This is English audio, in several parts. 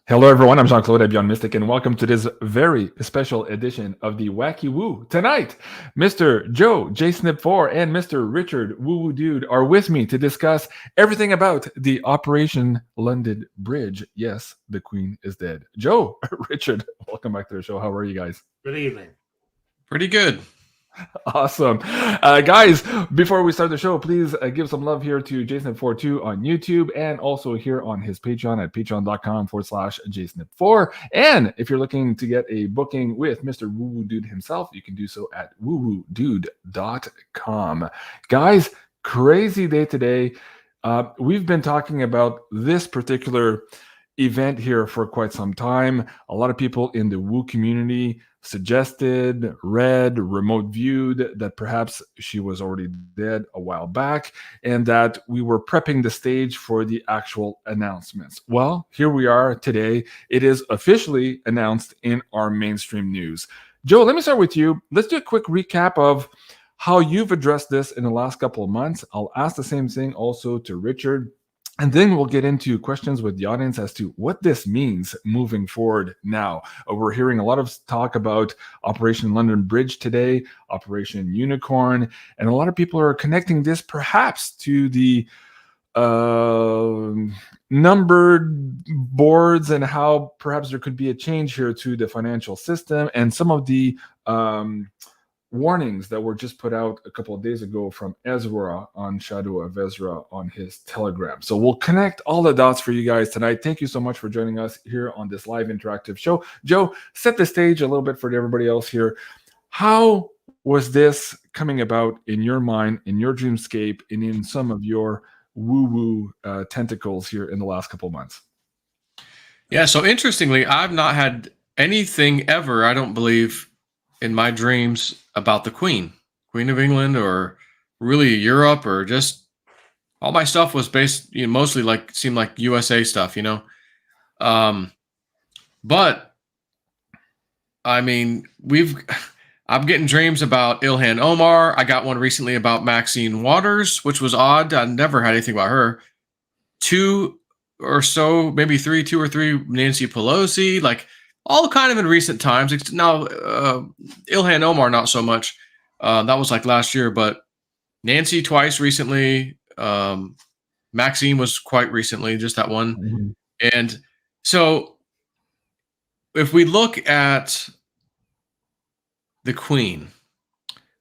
Hello, everyone. I'm Jean-Claude BeyondMystic, and welcome to this very special edition of the Wacky Woo. Tonight, Mr. Joe, JSNIP4, and Mr. Richard, Woo Woo Dude, are with me to discuss everything about the Operation London Bridge. Yes, the Queen is dead. Joe, Richard, welcome back to the show. How are you guys? Good evening. Pretty good. Awesome. Guys, before we start the show, please give some love here to JSNIP42 on YouTube and also here on his Patreon at patreon.com/JSNIP4. And if you're looking to get a booking with Mr. Woo Woo Dude himself, you can do so at woowoodude.com. Guys, crazy day today. We've been talking about this particular event here for quite some time. A lot of people in the Woo community suggested, read, remote viewed that perhaps she was already dead a while back and that we were prepping the stage for the actual announcements. Well, here we are today. It is officially announced in our mainstream news. Joe, let me start with you. Let's do a quick recap of how you've addressed this in the last couple of months. I'll ask the same thing also to Richard. And then we'll get into questions with the audience as to what this means moving forward now. We're hearing a lot of talk about Operation London Bridge today, Operation Unicorn, and a lot of people are connecting this perhaps to the numbered boards and how perhaps there could be a change here to the financial system and some of the warnings that were just put out a couple of days ago from Ezra on Shadow of Ezra on his Telegram. So we'll connect all the dots for you guys tonight. Thank you so much for joining us here on this live interactive show. Joe, set the stage a little bit for everybody else here. How was coming about in your mind, in your dreamscape, and in some of your woo-woo tentacles here in the last couple of months? Yeah, so interestingly, I've not had anything ever, I don't believe, in my dreams about the Queen of England, or really Europe, or just all my stuff was based, mostly seemed like USA stuff, But I mean, I'm getting dreams about Ilhan Omar. I got one recently about Maxine Waters, which was odd. I never had anything about her. Two or three, Nancy Pelosi, all kind of in recent times. Now, Ilhan Omar, not so much. That was last year, but Nancy twice recently. Maxine was quite recently, just that one. Mm-hmm. And so if we look at the Queen,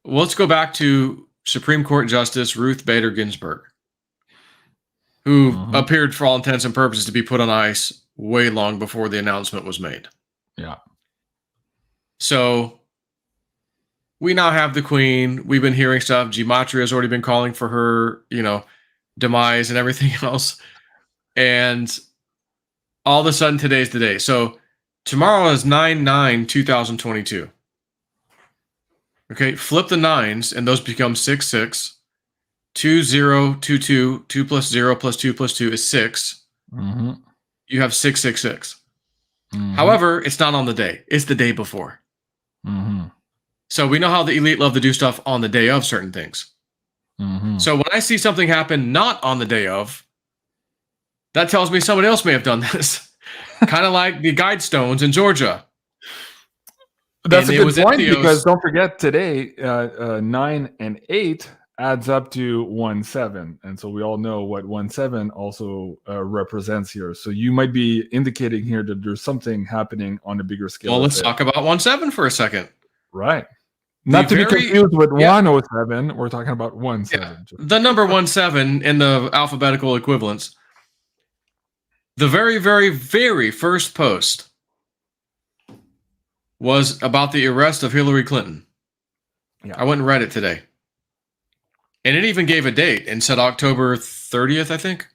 let's go back to Supreme Court Justice Ruth Bader Ginsburg, who appeared for all intents and purposes to be put on ice way long before the announcement was made. Yeah. So we now have the Queen. We've been hearing stuff. Gematria has already been calling for her, demise and everything else. And all of a sudden, today's the day. So tomorrow is 9/9/2022. Okay, flip the nines, and those become 6/6. 2022. 2 plus 0 plus 2 plus 2 is 6. Mm-hmm. You have 666. Mm-hmm. However, it's not on the day. It's the day before. Mm-hmm. So we know how the elite love to do stuff on the day of certain things. Mm-hmm. So when I see something happen not on the day of, that tells me someone else may have done this. Kind of like the guide stones in Georgia. That's And a it good was point, Ethos. because don't forget today, 9 and 8 adds up to 17. And so we all know what 17 also represents here. So you might be indicating here that there's something happening on a bigger scale. Well, let's talk about 17 for a second. Right. Not to be confused with 107. We're talking about 17. Yeah. The number 17 in the alphabetical equivalents. The very, very, very first post was about the arrest of Hillary Clinton. Yeah. I went and read it today. And it even gave a date and said October 30th, I think.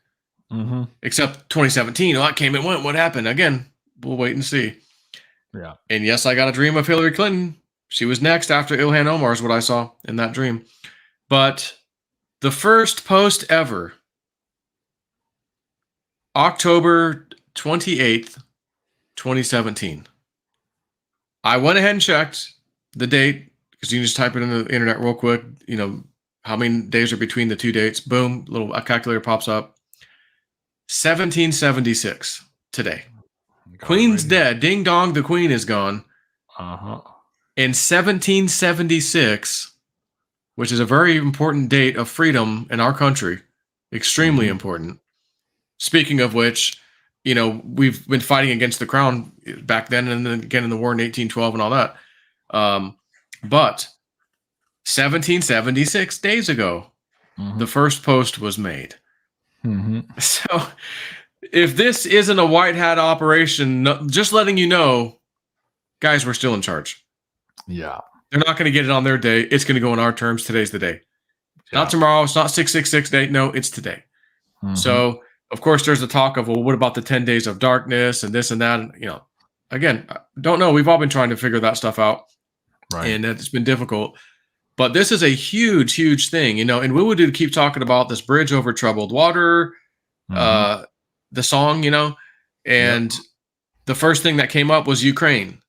Mm-hmm. Except 2017. Well, that came and went. What happened? Again, we'll wait and see. Yeah. And yes, I got a dream of Hillary Clinton. She was next after Ilhan Omar is what I saw in that dream. But the first post ever, October 28th, 2017. I went ahead and checked the date, because you can just type it in the internet real quick, how many days are between the two dates. Boom, a calculator pops up. 1776 today. Queen's Alrighty. dead. Ding dong, the queen is gone. Uh-huh. In 1776, which is a very important date of freedom in our country, extremely important. Speaking of which, you know, we've been fighting against the crown back then and then again in the war in 1812 and all that. But 1776 days ago, the first post was made. So if this isn't a white hat operation, just letting you know, guys, we're still in charge. Yeah. They're not going to get it on their day. It's going to go on our terms. Today's the day. Not tomorrow. It's not 666 day. No, it's today. So, of course, there's the talk of, well, what about the 10 days of darkness and this and that? And, you know, again, don't know. We've all been trying to figure that stuff out. Right. And it's been difficult. But this is a huge, huge thing. You know, and we would keep talking about this bridge over troubled water, the song, you know, and the first thing that came up was Ukraine.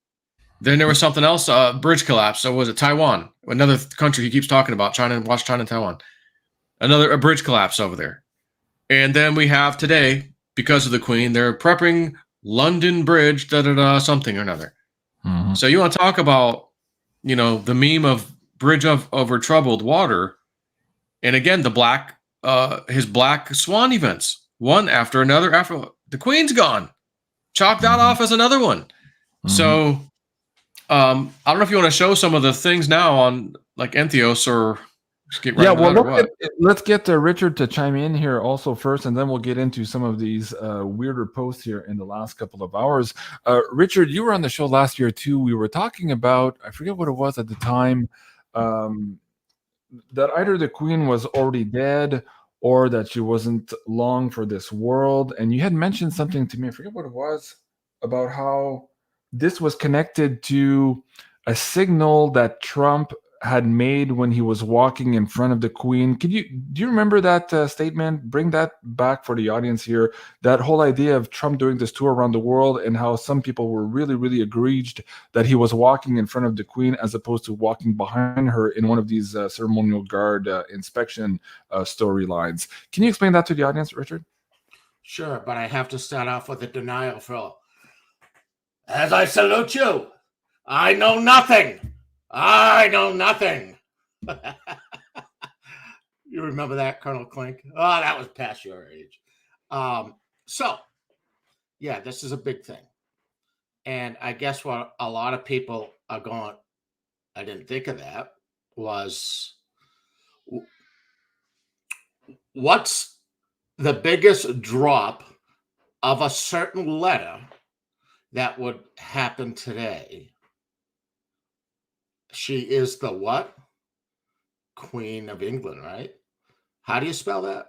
Then there was something else, bridge collapse. So was it Taiwan? Another country he keeps talking about, China, watch China and Taiwan. A bridge collapse over there. And then we have today, because of the Queen, they're prepping London Bridge, something or another. So you want to talk about, you know, the meme of bridge over troubled water. And again, his black swan events, one after another, after the Queen's gone. Chalk that off as another one. So I don't know if you want to show some of the things now on like Entheos or just get right into that or what. Let's get Richard to chime in here also first, and then we'll get into some of these weirder posts here in the last couple of hours. Richard, you were on the show last year too. We were talking about, I forget what it was at the time, that either the Queen was already dead or that she wasn't long for this world. And you had mentioned something to me, I forget what it was, about how this was connected to a signal that Trump had made when he was walking in front of the Queen. Do you remember that statement? Bring that back for the audience here. That whole idea of Trump doing this tour around the world and how some people were really, really aggrieved that he was walking in front of the Queen as opposed to walking behind her in one of these ceremonial guard inspection storylines. Can you explain that to the audience, Richard? Sure, but I have to start off with a denial, Phil. As I salute you, I know nothing. I know nothing. You remember that, Colonel Klink? Oh, that was past your age. So, yeah, this is a big thing. And I guess what a lot of people are going, I didn't think of that, was what's the biggest drop of a certain letter that would happen today? She is the what? Queen of England, right? How do you spell that?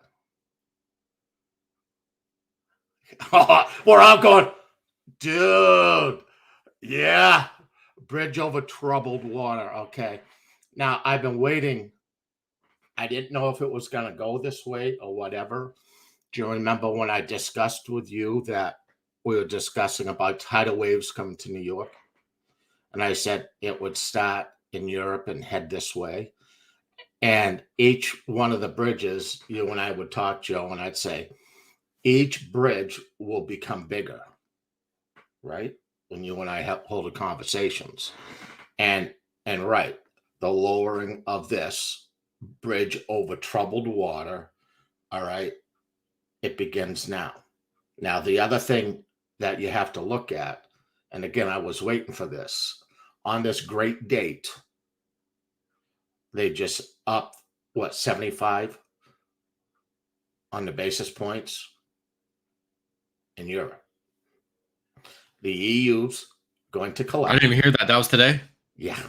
We're all going, dude. Yeah. Bridge over troubled water. Okay. Now, I've been waiting. I didn't know if it was going to go this way or whatever. Do you remember when I discussed with you that we were discussing about tidal waves coming to New York? And I said it would start in Europe and head this way. And each one of the bridges, you and I would talk, Joe, and I'd say, each bridge will become bigger, right? When you and I hold conversations. And right, the lowering of this bridge over troubled water, all right, it begins now. Now, the other thing that you have to look at, and again, I was waiting for this, on this great date, they just upped, 75 on the basis points in Europe. The EU's going to collapse. I didn't even hear that. That was today? Yeah.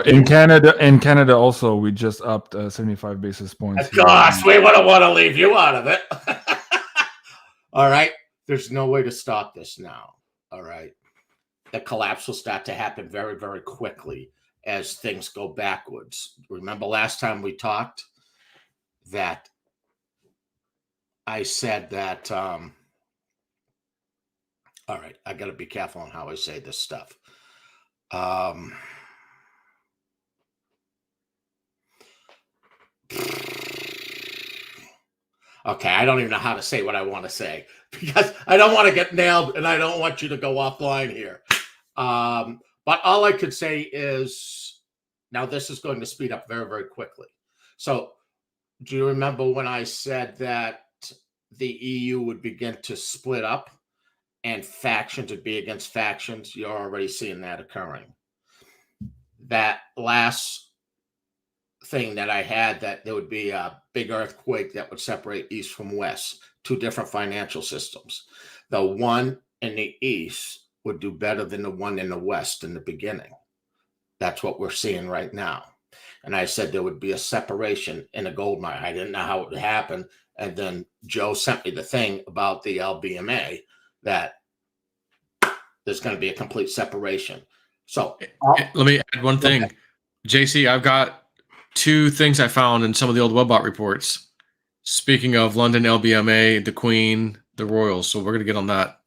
In Canada also, we just upped 75 basis points. Gosh, we wouldn't want to leave you out of it. All right. There's no way to stop this now. All right. The collapse will start to happen very, very quickly as things go backwards. Remember last time we talked that I said that, all right, I got to be careful on how I say this stuff. Okay, I don't even know how to say what I want to say because I don't want to get nailed and I don't want you to go offline here. But all I could say is now this is going to speed up very, very quickly. So do you remember when I said that the EU would begin to split up and factions would be against factions? You're already seeing that occurring. That last thing that I had, that there would be a big earthquake that would separate East from West, two different financial systems. The one in the East would do better than the one in the West in the beginning. That's what we're seeing right now. And I said there would be a separation in a gold mine. I didn't know how it would happen. And then Joe sent me the thing about the LBMA that there's going to be a complete separation. So let me add one thing. JC, I've got 2 things I found in some of the old Webbot reports. Speaking of London LBMA, the Queen, the Royals. So we're going to get on that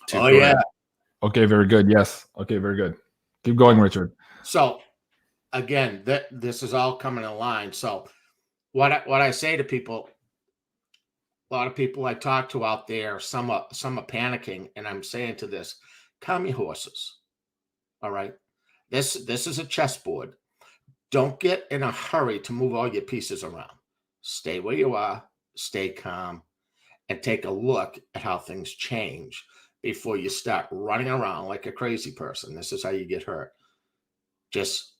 too. Oh, yeah. Okay, very good. Yes. Okay, very good. Keep going, Richard. So again, this is all coming in line. So what I say to people, a lot of people I talk to out there, some are panicking, and I'm saying to this, calm your horses. All right. This is a chessboard. Don't get in a hurry to move all your pieces around. Stay where you are, stay calm, and take a look at how things change before you start running around like a crazy person. This is how you get hurt. Just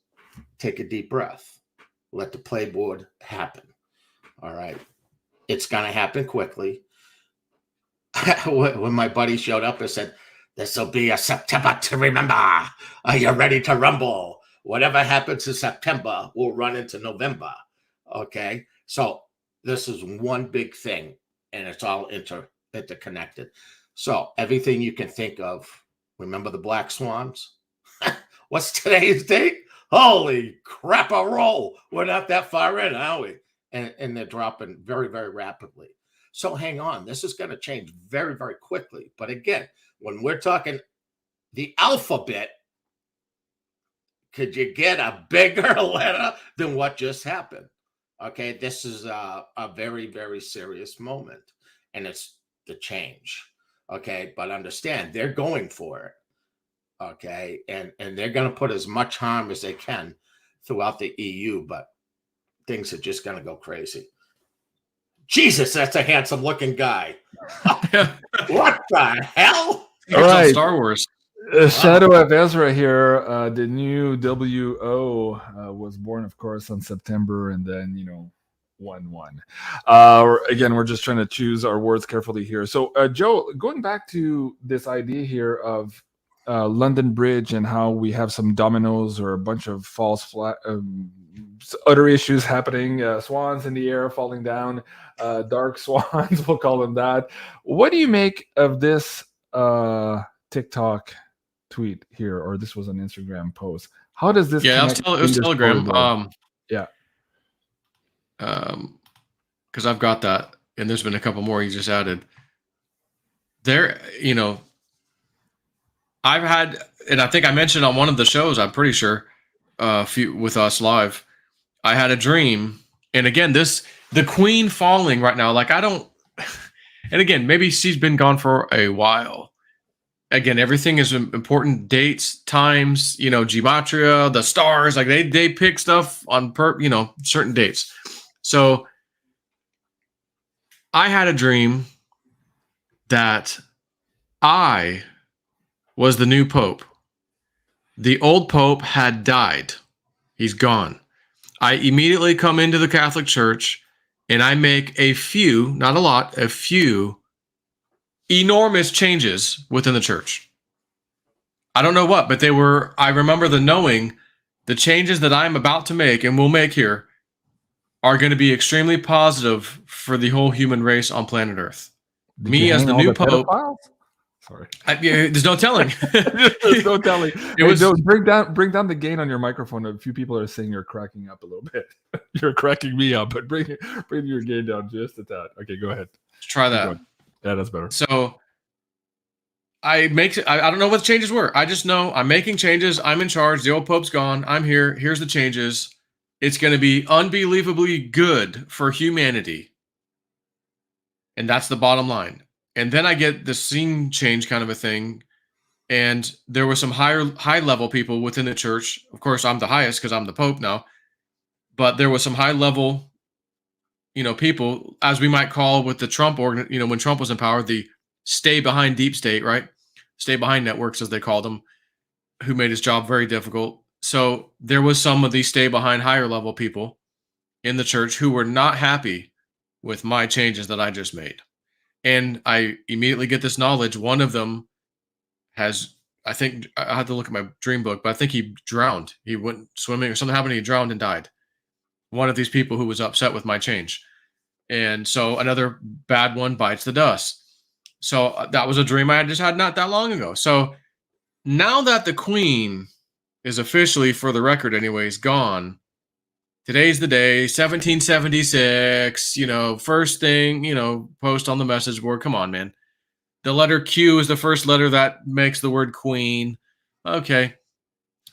take a deep breath. Let the playboard happen. All right. It's going to happen quickly. When my buddy showed up, I said, this will be a September to remember. Are you ready to rumble? Whatever happens in September will run into November. Okay. So this is one big thing, and it's all interconnected. So everything you can think of, remember the black swans? What's today's date? Holy crap, a roll. We're not that far in, are we? And they're dropping very, very rapidly. So hang on. This is going to change very, very quickly. But again, when we're talking the alphabet, could you get a bigger letter than what just happened? Okay, this is a very, very serious moment, and it's the change. Okay, but understand, they're going for it. Okay, and they're going to put as much harm as they can throughout the EU, but things are just going to go crazy. Jesus, that's a handsome looking guy. What the hell? All right. Star Wars. Shadow of Ezra here. The new WO was born, of course, on September, and then 1/1. Again, we're just trying to choose our words carefully here. So, Joe, going back to this idea here of London Bridge and how we have some dominoes or a bunch of false other issues happening, swans in the air falling down, dark swans, we'll call them that. What do you make of this TikTok tweet here, or this was an Instagram post? How does this? Yeah, it was Telegram. Yeah, because I've got that, and there's been a couple more you just added. There, I've had, and I think I mentioned on one of the shows, I'm pretty sure, with us live, I had a dream, and again, the Queen falling right now, like I don't, and again, maybe she's been gone for a while. Again, everything is important, dates, times, gematria, the stars, like they pick stuff on certain dates. So I had a dream that I was the new Pope. The old Pope had died. He's gone. I immediately come into the Catholic Church and I make a few, not a lot, a few enormous changes within the church. I don't know what, but I remember knowing the changes that I'm about to make and will make here are going to be extremely positive for the whole human race on planet Earth. Me as the new Pope. Sorry. There's no telling. There's no telling. Bring down the gain on your microphone. A few people are saying you're cracking up a little bit. You're cracking me up, but bring your gain down just a tad. Okay, go ahead. Let's try that. Yeah, that's better. So I don't know what the changes were. I just know I'm making changes. I'm in charge. The old Pope's gone. I'm here. Here's the changes. It's going to be unbelievably good for humanity. And that's the bottom line. And then I get the scene change kind of a thing. And there were some high level people within the church. Of course, I'm the highest because I'm the Pope now. But there was some high level, people, as we might call with the Trump when Trump was in power, the stay behind deep state, right? Stay behind networks, as they called them, who made his job very difficult. So there was some of these stay behind higher level people in the church who were not happy with my changes that I just made. And I immediately get this knowledge. One of them has, I think, I had to look at my dream book, but I think he drowned. He went swimming or something happened. He drowned and died. One of these people who was upset with my change. And so another bad one bites the dust. So that was a dream I just had not that long ago. So now that the Queen is officially, for the record anyways, gone, today's the day, 1776, first thing, post on the message board. Come on, man. The letter Q is the first letter that makes the word Queen. Okay.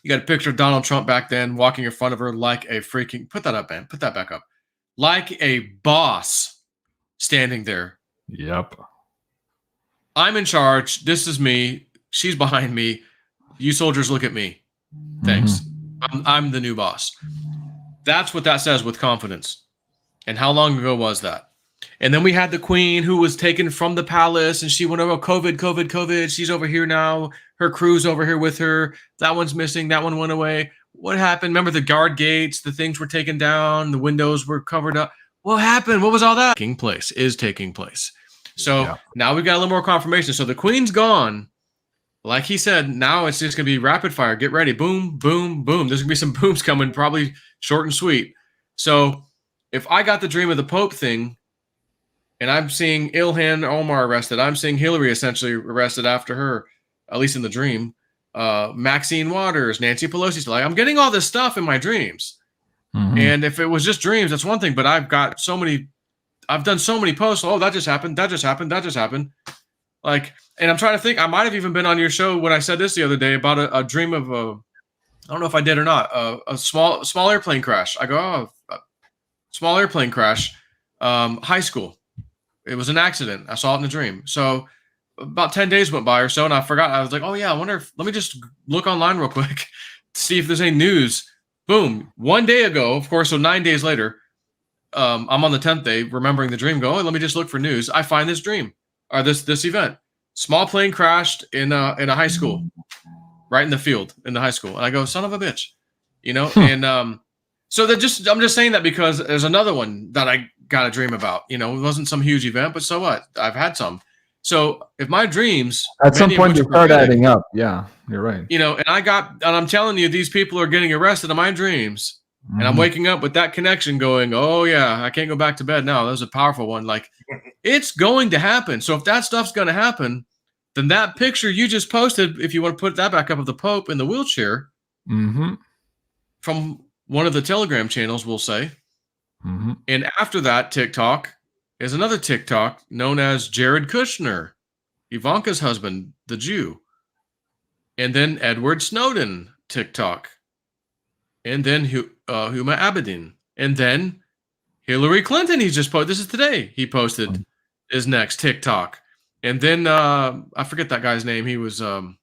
You got a picture of Donald Trump back then walking in front of her like a freaking, put that up, man. Put that back up. Like a boss standing there. Yep. I'm in charge. This is me. She's behind me. You soldiers, look at me. Thanks. I'm the new boss. That's what that says with confidence. And how long ago was that? And then we had the Queen who was taken from the palace and she went over COVID. She's over here now. Her crew's over here with her. That one's missing. That one went away. What happened? Remember the guard gates? The things were taken down. The windows were covered up. What happened? What was all that? Is taking place. So now we've got a little more confirmation. So the Queen's gone. Like he said, now it's just going to be rapid fire. Get ready. Boom, boom, boom. There's going to be some booms coming, probably short and sweet. So if I got the dream of the Pope thing, and I'm seeing Ilhan Omar arrested, I'm seeing Hillary essentially arrested after her, at least in the dream, Maxine Waters, Nancy Pelosi, like I'm getting all this stuff in my dreams. And if it was just dreams, that's one thing, but I've done so many posts. Oh, that just happened. Like, and I'm trying to think, I might have even been on your show when I said this the other day about a dream of I don't know if I did or not, a small airplane crash. I go, small airplane crash, high school. It was an accident. I saw it in a dream. So about 10 days went by or so, and I forgot. I was like, oh yeah, I wonder if, let me just look online real quick to see if there's any news. Boom. 1 day ago, of course, so 9 days later, I'm on the 10th day, remembering the dream, go, oh, let me just look for news. I find this dream, or this event. Small plane crashed in a high school, right in the field in the high school. And I go, son of a bitch, and so I'm just saying that because there's another one that I got a dream about. It wasn't some huge event, but so what? I've had some. So if my dreams at some point they start adding up, yeah, you're right. And I'm telling you, these people are getting arrested in my dreams, and I'm waking up with that connection, going, oh yeah, I can't go back to bed now. That was a powerful one. Like, it's going to happen. So if that stuff's going to happen, then that picture you just posted, if you want to put that back up of the Pope in the wheelchair, from one of the Telegram channels, we'll say. And after that TikTok is another TikTok known as Jared Kushner, Ivanka's husband, the Jew. And then Edward Snowden TikTok. And then Huma Abedin. And then Hillary Clinton, he's just posted. This is today. He posted his next TikTok. And then I forget that guy's name. He was like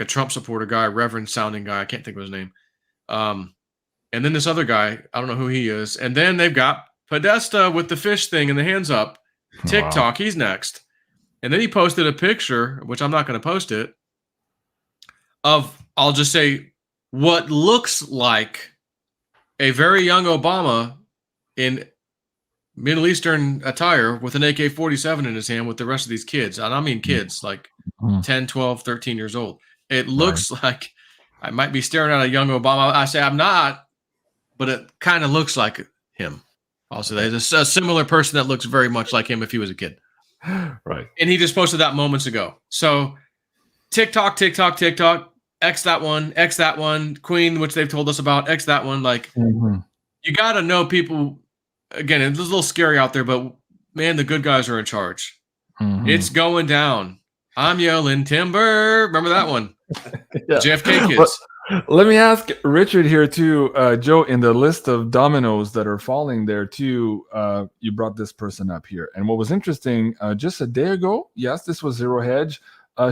a Trump supporter guy, Reverend sounding guy. I can't think of his name. And then this other guy, I don't know who he is. And then they've got Podesta with the fish thing and the hands up. TikTok, wow. He's next. And then he posted a picture, which I'm not going to post it, of, I'll just say, what looks like a very young Obama in Middle Eastern attire with an AK-47 in his hand with the rest of these kids. And I mean kids, like 10, 12, 13 years old. It looks like I might be staring at a young Obama. I say I'm not, but it kind of looks like him. Also, there's a similar person that looks very much like him if he was a kid. Right. And he just posted that moments ago. So TikTok, X that one, Queen, which they've told us about, X that one. Like, you got to know people. Again, it's a little scary out there, but man, the good guys are in charge. It's going down. I'm yelling timber. Remember that one? JFK kids. Let me ask Richard here too, Joe. In the list of dominoes that are falling there too, you brought this person up here, and what was interesting, just a day ago, yes, this was Zero Hedge.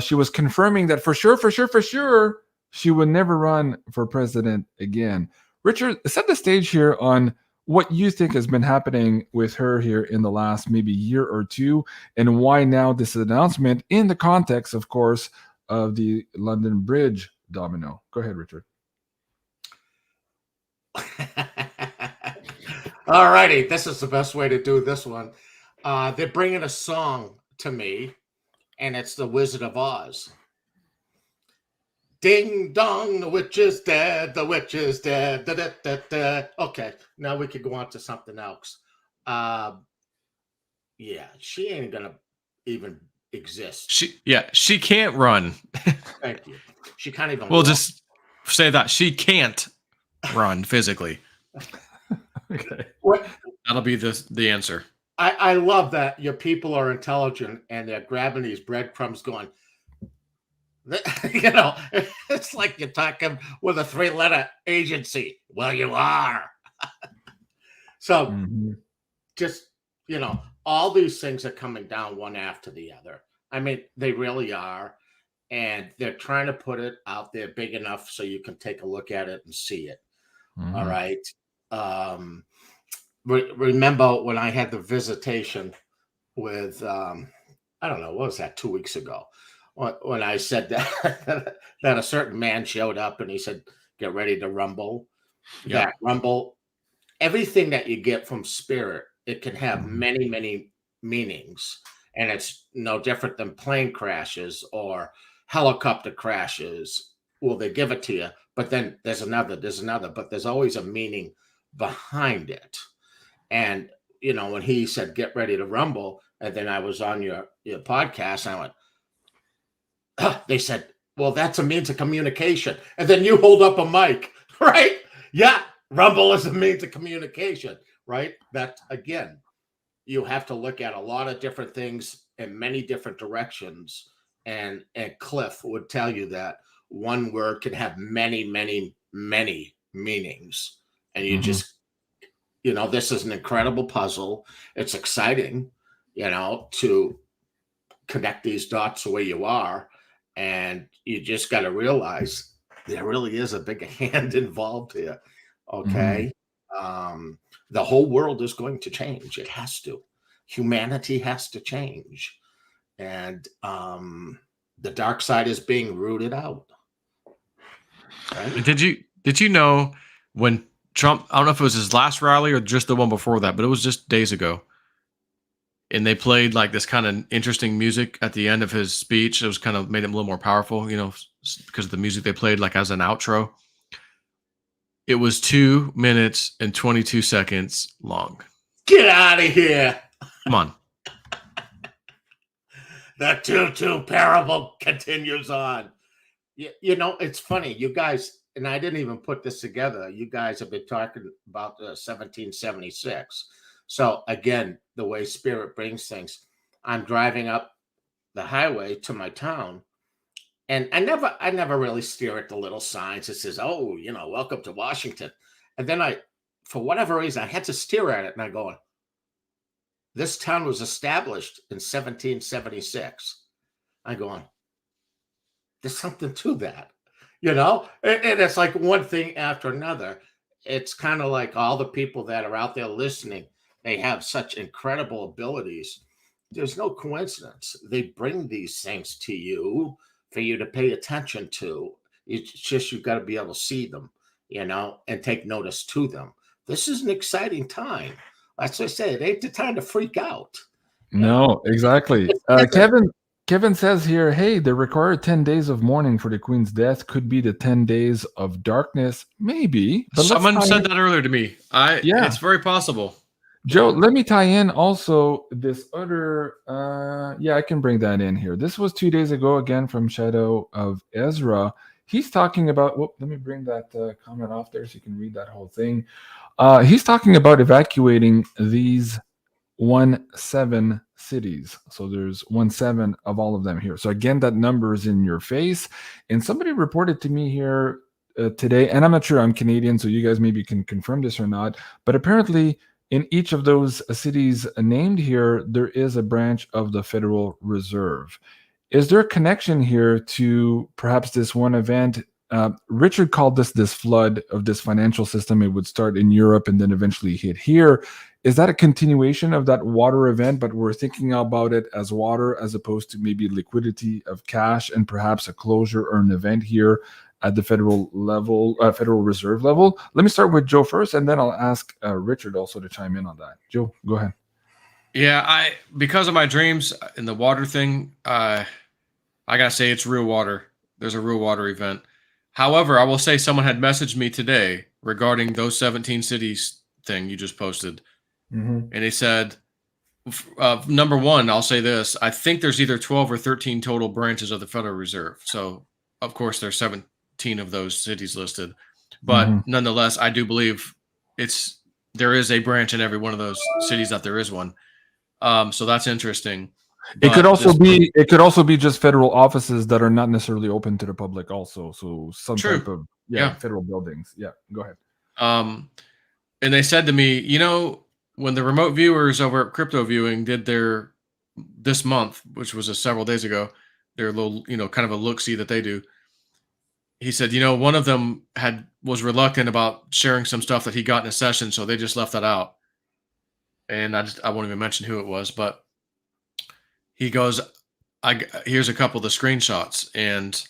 She was confirming that for sure, she would never run for president again. Richard, set the stage here on what you think has been happening with her here in the last maybe year or two, and why now this announcement in the context, of course, of the London Bridge domino. Go ahead, Richard. All righty, this is the best way to do this one. They're bringing a song to me, and it's The Wizard of Oz. Ding dong, the witch is dead, the witch is dead. Da, da, da, da. Okay, now we could go on to something else. Yeah, she ain't gonna even exist. She can't run. Thank you. She can't even. We'll walk. just say that she can't run physically. Okay. That'll be the answer. I love that your people are intelligent and they're grabbing these breadcrumbs going, you know, it's like you're talking with a 3-letter agency. Well, you are. So just, you know, all these things are coming down one after the other. I mean, they really are. And they're trying to put it out there big enough so you can take a look at it and see it. All right. Remember when I had the visitation with, I don't know, what was that, 2 weeks ago? When I said that, that a certain man showed up and he said, get ready to rumble. Yep. That rumble, everything that you get from spirit, it can have many, many meanings. And it's no different than plane crashes or helicopter crashes. Well, they give it to you, but then there's another, but there's always a meaning behind it. And, you know, when he said, get ready to rumble, and then I was on your podcast, and I went, they said, well, that's a means of communication. And then you hold up a mic, right? Yeah, rumble is a means of communication, right? That, again, you have to look at a lot of different things in many different directions. And Cliff would tell you that one word can have many, many, many meanings. And you just, you know, this is an incredible puzzle. It's exciting, you know, to connect these dots the way you are. And you just got to realize there really is a big hand involved here. Okay. The whole world is going to change. It has to. Humanity has to change. And the dark side is being rooted out. Right? Did you know when Trump, I don't know if it was his last rally or just the one before that, but it was just days ago. And they played like this kind of interesting music at the end of his speech. It was kind of made him a little more powerful, you know, because of the music they played like as an outro. It was 2 minutes and 22 seconds long. Get out of here. Come on. The 2-2 parable continues on. You know, it's funny. You guys, and I didn't even put this together. You guys have been talking about 1776. So again, the way spirit brings things, I'm driving up the highway to my town, and I never really stare at the little signs that says, oh, you know, welcome to Washington. And then for whatever reason, I had to stare at it, and I go, this town was established in 1776. I go on, there's something to that, you know? And it's like one thing after another. It's kind of like all the people that are out there listening, they have such incredible abilities. There's no coincidence. They bring these things to you for you to pay attention to. It's just you've got to be able to see them, you know, and take notice to them. This is an exciting time. That's what I say. It ain't the time to freak out. No, exactly. Kevin says here, hey, the required 10 days of mourning for the Queen's death could be the 10 days of darkness. Maybe. But someone said that earlier to me. Yeah, it's very possible. Joe, let me tie in also this other, I can bring that in here. This was 2 days ago, again, from Shadow of Ezra. He's talking about, let me bring that comment off there so you can read that whole thing. He's talking about evacuating these 17 cities. So there's 17 of all of them here. So again, that number is in your face. And somebody reported to me here today, and I'm not sure, I'm Canadian, so you guys maybe can confirm this or not, but apparently in each of those cities named here, there is a branch of the Federal Reserve. Is there a connection here to perhaps this one event? Richard called this flood of this financial system. It would start in Europe and then eventually hit here. Is that a continuation of that water event, but we're thinking about it as water as opposed to maybe liquidity of cash and perhaps a closure or an event here at the federal level, Federal Reserve level? Let me start with Joe first, and then I'll ask Richard also to chime in on that. Joe, go ahead. Yeah, because of my dreams and the water thing, I gotta say it's real water. There's a real water event. However, I will say someone had messaged me today regarding those 17 cities thing you just posted. And they said, number one, I'll say this. I think there's either 12 or 13 total branches of the Federal Reserve. So, of course, there's 17 of those cities listed. But nonetheless, I do believe there is a branch in every one of those cities that there is one. So that's interesting. It could also be just federal offices that are not necessarily open to the public also. So some type of federal buildings. Yeah, go ahead. And they said to me, when the remote viewers over at Crypto Viewing did this month, which was several days ago, their little, kind of a look-see that they do. He said, one of them was reluctant about sharing some stuff that he got in a session, so they just left that out. And I won't even mention who it was, but he goes, here's a couple of the screenshots. And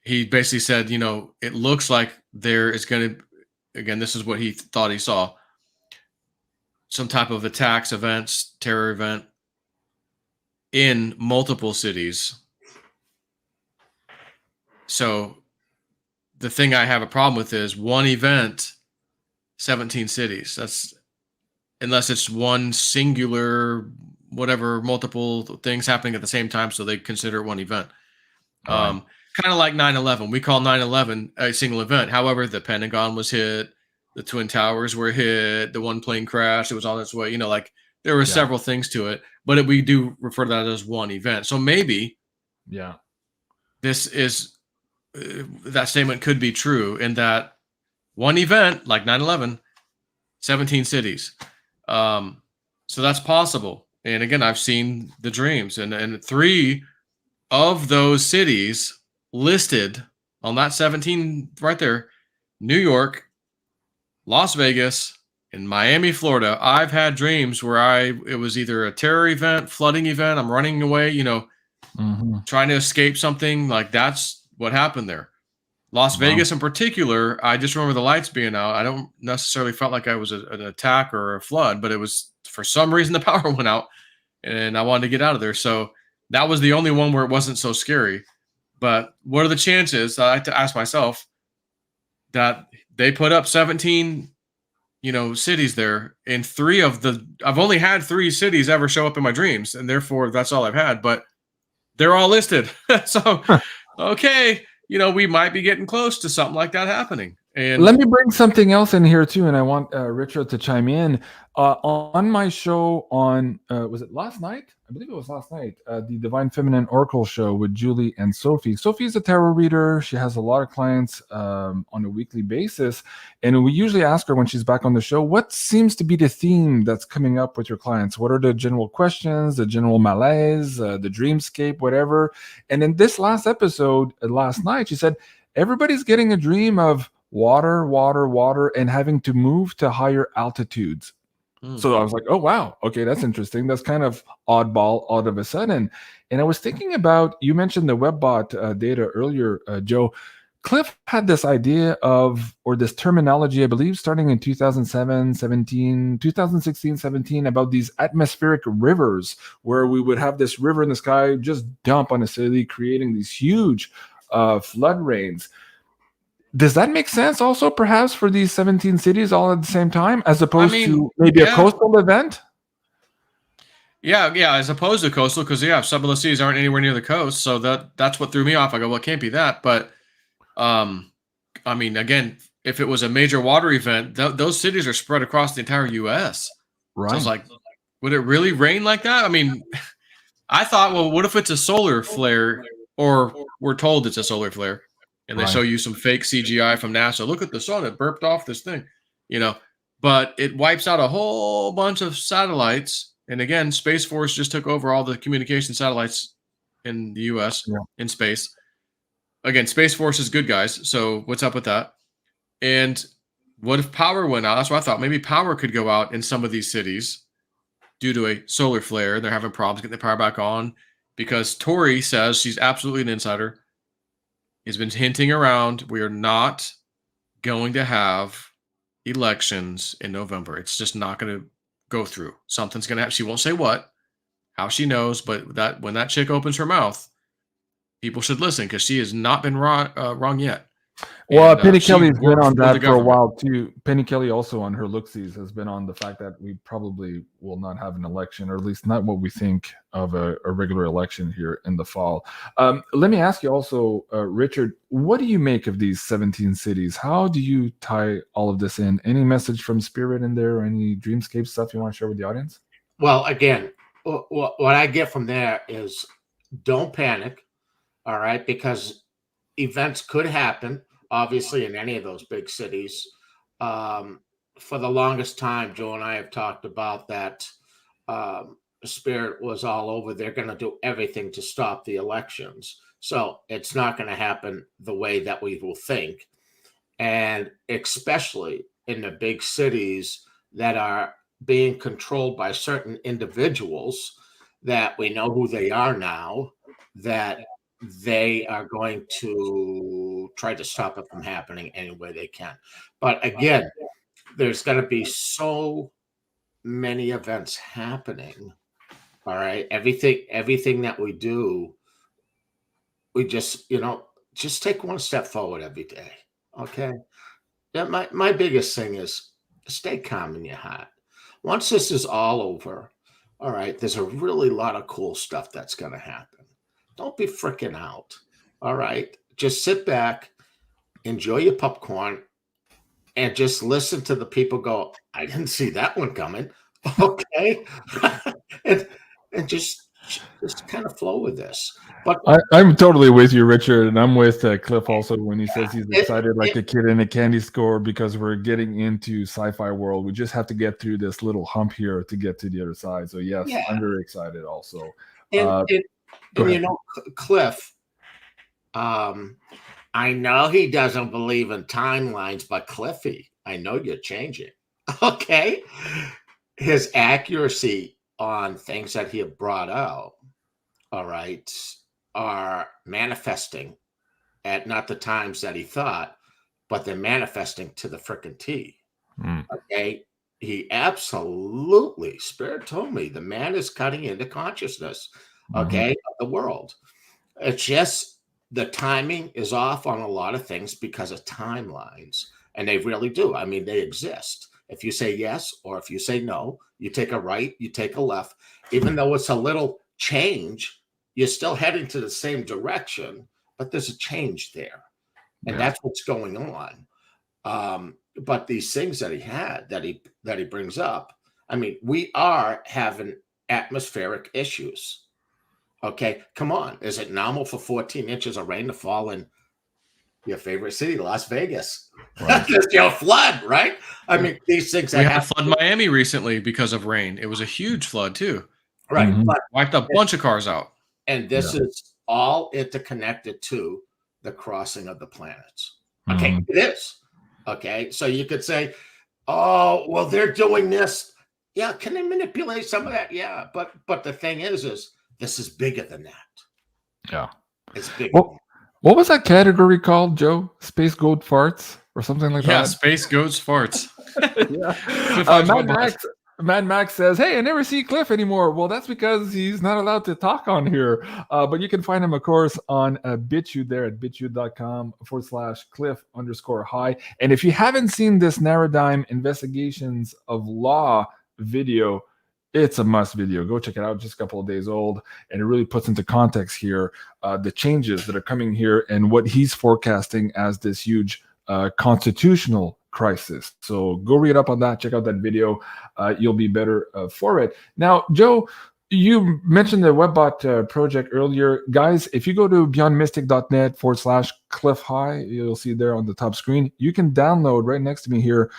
he basically said, it looks like there is going to, again, this is what he thought he saw, some type of attacks, events, terror event in multiple cities. So the thing I have a problem with is one event, 17 cities. That's, unless it's one singular, whatever, multiple things happening at the same time, so they consider it one event. Kind of like 9/11. We call 9/11 a single event. However, the Pentagon was hit, the Twin Towers were hit, the one plane crashed, it was on its way. There were several things to it, but we do refer to that as one event. So maybe this is, that statement could be true in that one event, like 9/11, 17 cities. So that's possible. And again, I've seen the dreams, and 3 of those cities listed on that 17 right there: New York, Las Vegas, and Miami, Florida. I've had dreams where it was either a terror event, flooding event, I'm running away, trying to escape something. Like, that's what happened there. Las Vegas in particular, I just remember the lights being out. I don't necessarily felt like I was an attack or a flood, but it was, for some reason, the power went out and I wanted to get out of there. So that was the only one where it wasn't so scary. But what are the chances, I like to ask myself, that they put up 17, cities there, and I've only had 3 cities ever show up in my dreams, and therefore that's all I've had, but they're all listed. So, okay, we might be getting close to something like that happening. And let me bring something else in here too, and I want Richard to chime in. On my show on, was it last night? I believe it was last night, the Divine Feminine Oracle show with Julie and Sophie. Sophie is a tarot reader. She has a lot of clients on a weekly basis. And we usually ask her when she's back on the show, what seems to be the theme that's coming up with your clients? What are the general questions, the general malaise, the dreamscape, whatever? And in this last episode, last night, she said, everybody's getting a dream of water, and having to move to higher altitudes. So I was like, oh, wow. Okay, that's interesting. That's kind of oddball all of a sudden. And I was thinking about, you mentioned the WebBot data earlier, Joe. Cliff had this idea of, or this terminology, I believe, starting in 2016, 17, about these atmospheric rivers, where we would have this river in the sky just dump on a city, creating these huge flood rains. Does that make sense also perhaps for these 17 cities all at the same time, as opposed to maybe a coastal event? Yeah, as opposed to coastal, because some of the cities aren't anywhere near the coast. So that's what threw me off. I go, well, it can't be that. But again, if it was a major water event, those cities are spread across the entire US. Right. So I was like, would it really rain like that? I thought, well, what if it's a solar flare, or we're told it's a solar flare? and they show you some fake CGI from NASA. Look at the sun; it burped off this thing, But it wipes out a whole bunch of satellites. And again, Space Force just took over all the communication satellites in the U.S. in space. Again, Space Force is good guys. So what's up with that? And what if power went out? That's what I thought. Maybe power could go out in some of these cities due to a solar flare. They're having problems getting the power back on because Tori says, she's absolutely an insider, has been hinting around, we are not going to have elections in November. It's just not going to go through. Something's going to happen. She won't say what, how she knows, but that when that chick opens her mouth, people should listen because she has not been wrong yet. Well, Penny Kelly's been on that for a while too. Penny Kelly also on her look-sees has been on the fact that we probably will not have an election, or at least not what we think of a regular election here in the fall. Let me ask you also, Richard, what do you make of these 17 cities? How do you tie all of this in? Any message from Spirit in there, or any dreamscape stuff you want to share with the audience? Well, again, what I get from there is don't panic, all right, because events could happen, obviously, in any of those big cities. For the longest time, Joe and I have talked about that Spirit was all over. They're going to do everything to stop the elections. So it's not going to happen the way that we will think. And especially in the big cities that are being controlled by certain individuals that we know who they are now, that they are going to try to stop it from happening any way they can. But again, there's going to be so many events happening. All right. Everything that we do, we just take one step forward every day. Okay. Yeah, my biggest thing is stay calm in your heart. Once this is all over, all right, there's a really lot of cool stuff that's going to happen. Don't be freaking out. All right. Just sit back, enjoy your popcorn, and just listen to the people go, I didn't see that one coming. Okay. and just kind of flow with this. But I'm totally with you, Richard, and I'm with Cliff also when he says he's excited like a kid in a candy store because we're getting into sci-fi world. We just have to get through this little hump here to get to the other side. So yes, I'm very excited also. And Cliff, I know he doesn't believe in timelines, but Cliffy, I know you're changing. Okay. His accuracy on things that he had brought out, all right, are manifesting at not the times that he thought, but they're manifesting to the frickin' T. Okay. He absolutely, Spirit told me, the man is cutting into consciousness, okay, of the world. It's just the timing is off on a lot of things because of timelines, and they really do. I mean, they exist. If you say yes or if you say no, you take a right, you take a left, even though it's a little change, you're still heading to the same direction, but there's a change there. And that's what's going on. But these things that he had, that he brings up, I mean, we are having atmospheric issues. Okay, come on. Is it normal for 14 inches of rain to fall in your favorite city, Las Vegas? Right. Just flood, right? I mean, these things. We had a flood in Miami recently because of rain. It was a huge flood too. Right. But wiped a bunch of cars out. And this is all interconnected to the crossing of the planets. Okay, it is. Okay, so you could say, oh, well, they're doing this. Yeah, can they manipulate some of that? Yeah, but the thing is this is bigger than that. Yeah. It's bigger. What was that category called, Joe? Space Goat Farts or something like that? Yeah, Space Goats Farts. Mad Max says, hey, I never see Cliff anymore. Well, that's because he's not allowed to talk on here. But you can find him, of course, on BitChute there at bitchute.com/Cliff_high. And if you haven't seen this Narradime Investigations of Law video, it's a must video. Go check it out. Just a couple of days old. And it really puts into context here the changes that are coming here and what he's forecasting as this huge constitutional crisis. So go read up on that. Check out that video. You'll be better for it. Now, Joe, You mentioned the WebBot project earlier. Guys, if you go to beyondmystic.net/Cliff High, you'll see there on the top screen, you can download right next to me here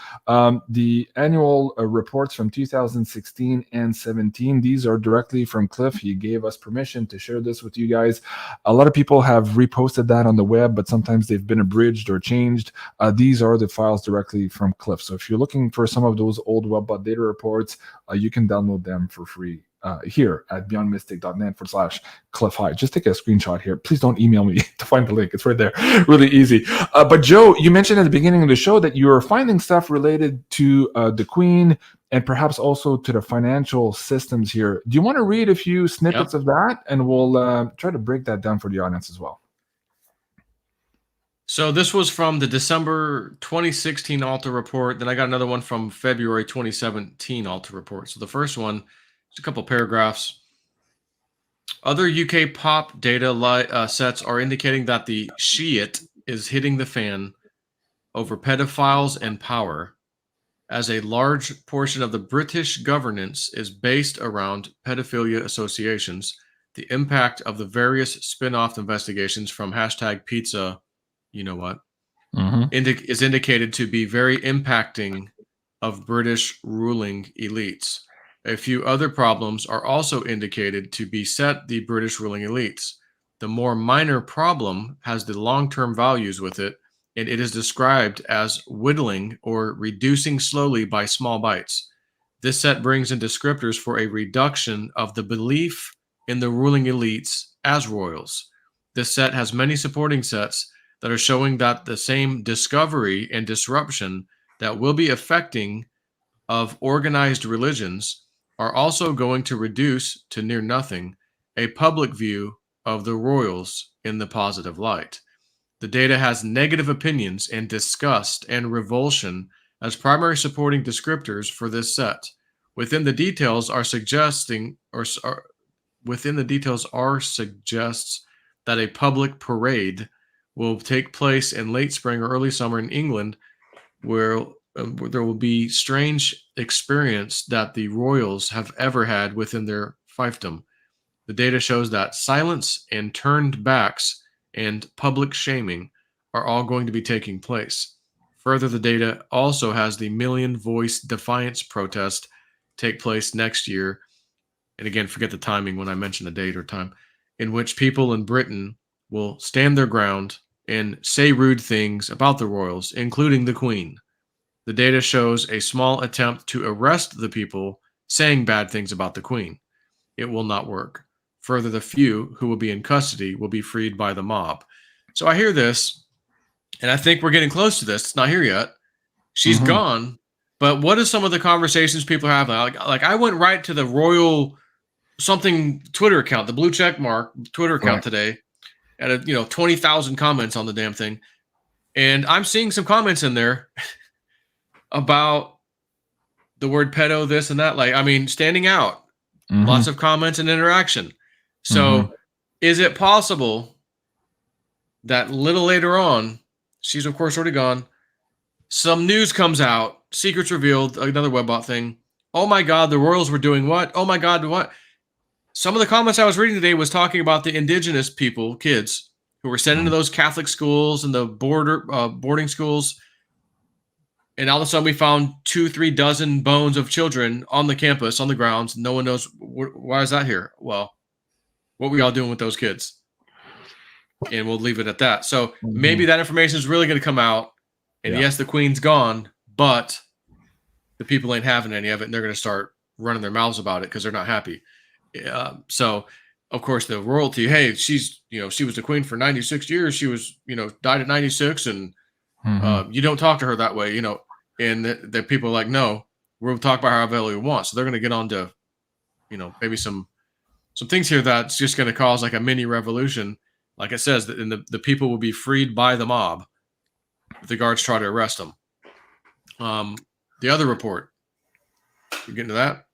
the annual reports from 2016 and 17. These are directly from Cliff. He gave us permission to share this with you guys. A lot of people have reposted that on the web, but sometimes they've been abridged or changed. These are the files directly from Cliff. So if you're looking for some of those old WebBot data reports, you can download them for free. Here at beyondmystic.net/Cliff High. Just take a screenshot here. Please don't email me to find the link. It's right there. Really easy. But Joe, you mentioned at the beginning of the show that you are finding stuff related to the Queen and perhaps also to the financial systems here. Do you want to read a few snippets of that? And we'll try to break that down for the audience as well. So this was from the December 2016 Alta report. Then I got another one from February 2017 Alta report. So the first one, just a couple paragraphs. Other UK pop data sets are indicating that the shit is hitting the fan over pedophiles and power, as a large portion of the British governance is based around pedophilia associations. The impact of the various spin-off investigations from #pizza, you know what, is indicated to be very impacting of British ruling elites. A few other problems are also indicated to beset the British ruling elites. The more minor problem has the long-term values with it, and it is described as whittling or reducing slowly by small bites. This set brings in descriptors for a reduction of the belief in the ruling elites as royals. This set has many supporting sets that are showing that the same discovery and disruption that will be affecting of organized religions are also going to reduce to near nothing a public view of the royals in the positive light. The data has negative opinions and disgust and revulsion as primary supporting descriptors for this set. Within the details suggests that a public parade will take place in late spring or early summer in England, where there will be strange experience that the royals have ever had within their fiefdom. The data shows that silence and turned backs and public shaming are all going to be taking place. Further, the data also has the million voice defiance protest take place next year. And again, forget the timing when I mention the date or time, in which people in Britain will stand their ground and say rude things about the royals, including the Queen. The data shows a small attempt to arrest the people saying bad things about the Queen. It will not work. Further, the few who will be in custody will be freed by the mob. So I hear this, and I think we're getting close to this. It's not here yet. She's gone. But what are some of the conversations people are having? Like I went right to the royal something Twitter account, the blue check mark Twitter account today, at 20,000 comments on the damn thing. And I'm seeing some comments in there about the word pedo, this and that, standing out. Lots of comments and interaction. So is it possible that a little later on, she's of course already gone, some news comes out, secrets revealed, another WebBot thing. Oh my God, the royals were doing what? Oh my God, what? Some of the comments I was reading today was talking about the indigenous people, kids, who were sent into those Catholic schools and the boarding schools. And all of a sudden we found 2-3 dozen bones of children on the campus, on the grounds. No one knows why is that here. Well, what were y'all doing with those kids? And we'll leave it at that. So maybe that information is really going to come out. And yes, the Queen's gone, but the people ain't having any of it. And they're going to start running their mouths about it because they're not happy. So of course the royalty, hey, she's, she was the Queen for 96 years. She was, died at 96 and you don't talk to her that way, and the people are like, no, we'll talk about however we want. So they're going to get on to, maybe some things here that's just going to cause like a mini revolution. Like it says, that the people will be freed by the mob if the guards try to arrest them. The other report, you get into that?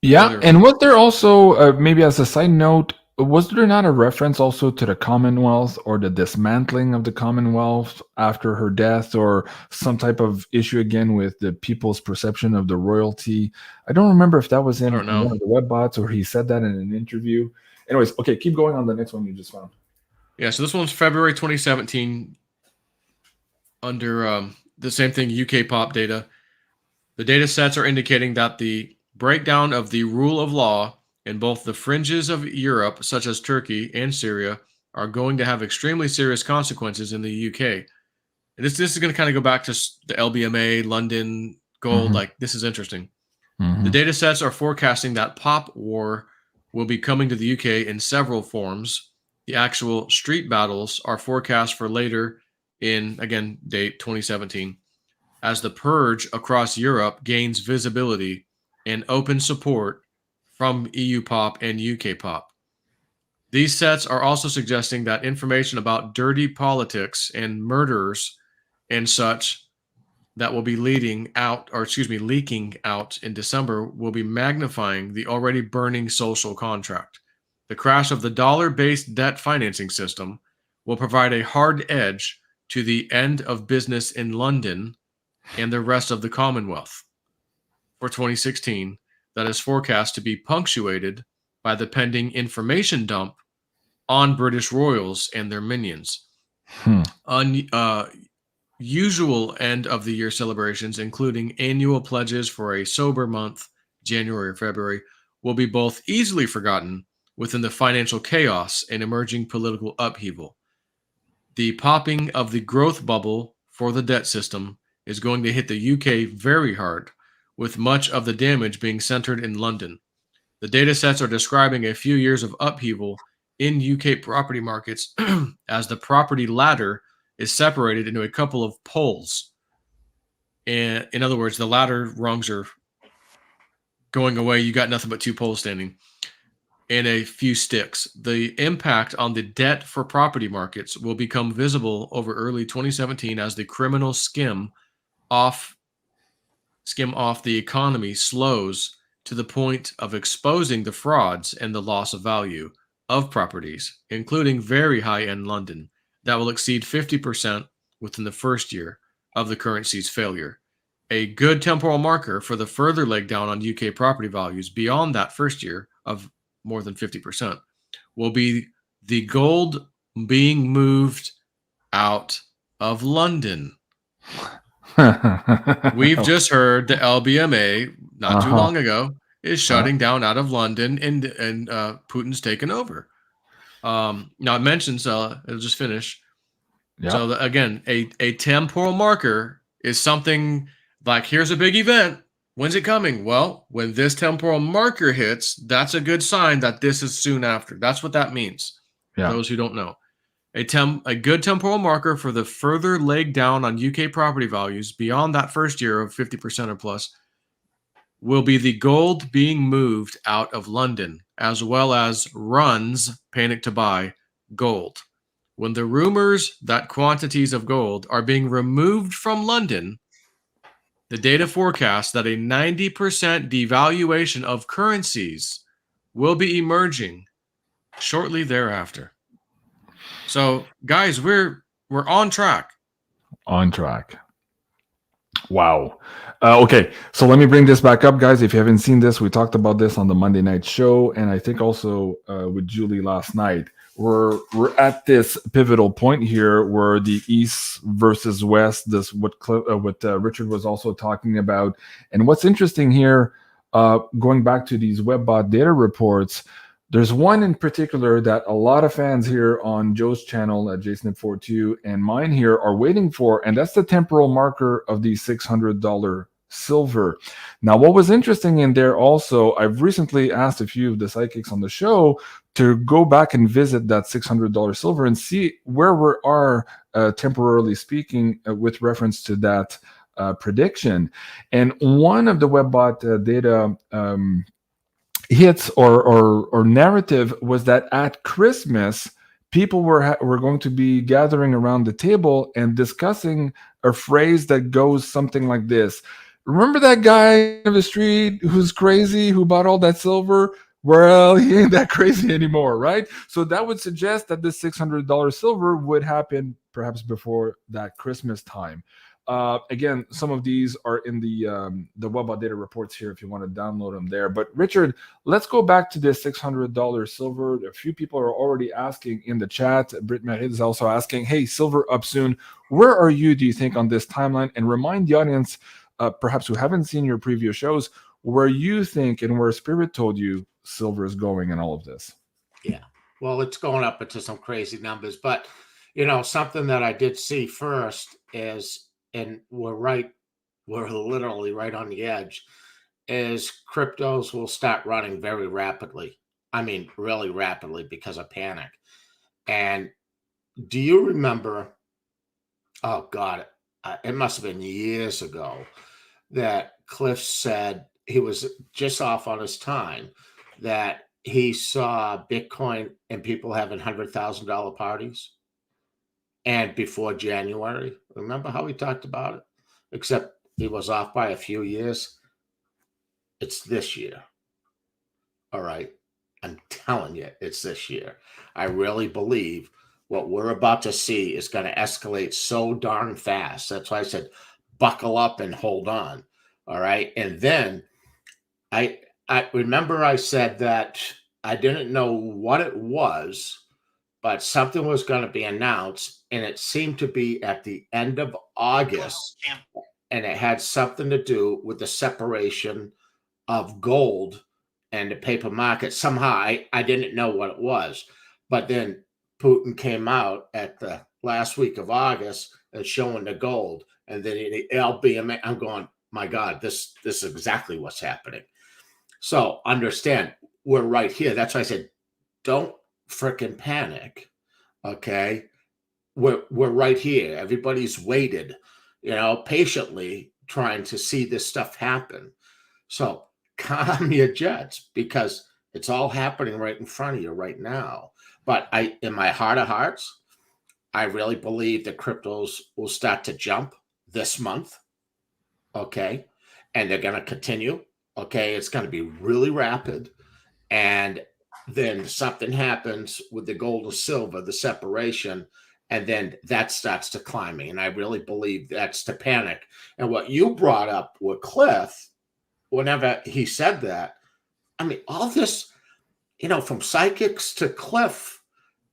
Yeah, and what they're also, maybe as a side note, Was there not a reference also to the Commonwealth or the dismantling of the Commonwealth after her death, or some type of issue again with the people's perception of the royalty? I don't remember if that was I in don't know. one of the web bots or he said that in an interview. Anyways, okay, keep going on the next one you just found. Yeah, so this one's February 2017 under the same thing, UK pop data. The data sets are indicating that the breakdown of the rule of law in both the fringes of Europe, such as Turkey and Syria, are going to have extremely serious consequences in the UK. And this is going to kind of go back to the LBMA, London, gold. Like, this is interesting. The data sets are forecasting that pop war will be coming to the UK in several forms. The actual street battles are forecast for later in, again, date 2017, as the purge across Europe gains visibility and open support from EU pop and UK pop. These sets are also suggesting that information about dirty politics and murders and such that will be leaking out in December will be magnifying the already burning social contract. The crash of the dollar-based debt financing system will provide a hard edge to the end of business in London and the rest of the Commonwealth for 2016 that is forecast to be punctuated by the pending information dump on British royals and their minions. Usual end of the year celebrations, including annual pledges for a sober month, January or February, will be both easily forgotten within the financial chaos and emerging political upheaval. The popping of the growth bubble for the debt system is going to hit the UK very hard, with much of the damage being centered in London. The data sets are describing a few years of upheaval in UK property markets as the property ladder is separated into a couple of poles. And in other words, the ladder rungs are going away. You got nothing but two poles standing and a few sticks. The impact on the debt for property markets will become visible over early 2017 as the criminal skim off the economy slows to the point of exposing the frauds and the loss of value of properties, including very high-end London, that will exceed 50% within the first year of the currency's failure. A good temporal marker for the further leg down on UK property values beyond that first year of more than 50% will be the gold being moved out of London. We've just heard the LBMA not too long ago is shutting down out of London, and Putin's taken over. Now it mentions, it'll just finish. Yep. So again, a temporal marker is something like, here's a big event. When's it coming? Well, when this temporal marker hits, that's a good sign that this is soon after. That's what that means. Yeah. For those who don't know. A good temporal marker for the further leg down on UK property values beyond that first year of 50% or plus will be the gold being moved out of London, as well as runs panic to buy gold. When the rumors that quantities of gold are being removed from London, the data forecasts that a 90% devaluation of currencies will be emerging shortly thereafter. So, guys, we're on track. On track. Wow. Okay, so let me bring this back up, guys. If you haven't seen this, we talked about this on the Monday night show, and I think also with Julie last night. We're at this pivotal point here where the East versus West, this what Richard was also talking about. And what's interesting here, going back to these WebBot data reports, there's one in particular that a lot of fans here on Joe's channel at JSNIP4 and mine here are waiting for, and that's the temporal marker of the $600 silver. Now, what was interesting in there also, I've recently asked a few of the psychics on the show to go back and visit that $600 silver and see where we are, temporarily speaking, with reference to that prediction. And one of the WebBot data hits or narrative was that at Christmas, people were going to be gathering around the table and discussing a phrase that goes something like this. Remember that guy on the street who's crazy, who bought all that silver? Well, he ain't that crazy anymore, right? So that would suggest that this $600 silver would happen perhaps before that Christmas time. Again, some of these are in the Web Data reports here if you want to download them there. But Richard, let's go back to this $600 silver. A few people are already asking in the chat. Britt Merit is also asking, hey, silver up soon. Where are you, do you think, on this timeline? And remind the audience, perhaps who haven't seen your previous shows, where you think and where Spirit told you silver is going in all of this. Yeah. Well, it's going up into some crazy numbers, but something that I did see first is, and we're literally right on the edge, is cryptos will start running very rapidly. I mean, really rapidly because of panic. And do you remember, oh God, it must have been years ago that Cliff said, he was just off on his time, that he saw Bitcoin and people having $100,000 parties. And before January, remember how we talked about it? Except he was off by a few years. It's this year. All right. I'm telling you, it's this year. I really believe what we're about to see is going to escalate so darn fast. That's why I said, buckle up and hold on. All right. And then I remember I said that I didn't know what it was, but something was going to be announced, and it seemed to be at the end of August, and it had something to do with the separation of gold and the paper market. Somehow I didn't know what it was, but then Putin came out at the last week of August and showing the gold, and then LBM. I'm going, my God, this is exactly what's happening. So understand, we're right here. That's why I said, don't freaking panic. Okay. We're right here. Everybody's waited, patiently trying to see this stuff happen. So calm your jets, because it's all happening right in front of you right now. But in my heart of hearts, I really believe that cryptos will start to jump this month. Okay. And they're going to continue. Okay. It's going to be really rapid. And then something happens with the gold and silver, the separation, and then that starts to climbing. And I really believe that's the panic. And what you brought up with Cliff, whenever he said that, I mean, all this, from psychics to Cliff,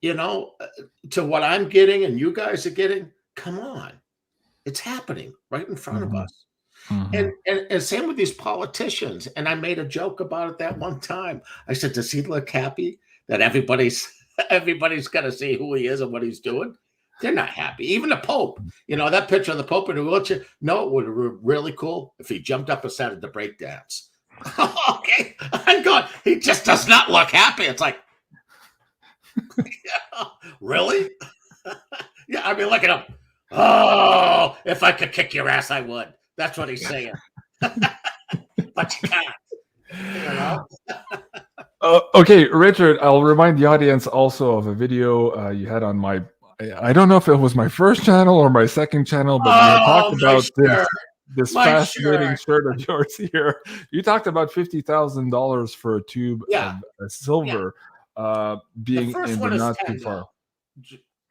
to what I'm getting and you guys are getting, come on. It's happening right in front of us. Mm-hmm. And same with these politicians. And I made a joke about it that one time. I said, does he look happy that everybody's going to see who he is and what he's doing? They're not happy. Even the Pope, that picture of the Pope in a wheelchair. No, it would have been really cool if he jumped up and started to break dance. Okay. I'm going, he just does not look happy. It's like, really? Yeah. I mean, look at him. Oh, if I could kick your ass, I would. That's what he's saying. But you can't. Okay, Richard, I'll remind the audience also of a video you had on my, I don't know if it was my first channel or my second channel, but you talked about this fascinating shirt of yours here. You talked about $50,000 for a tube of silver being in the not too far.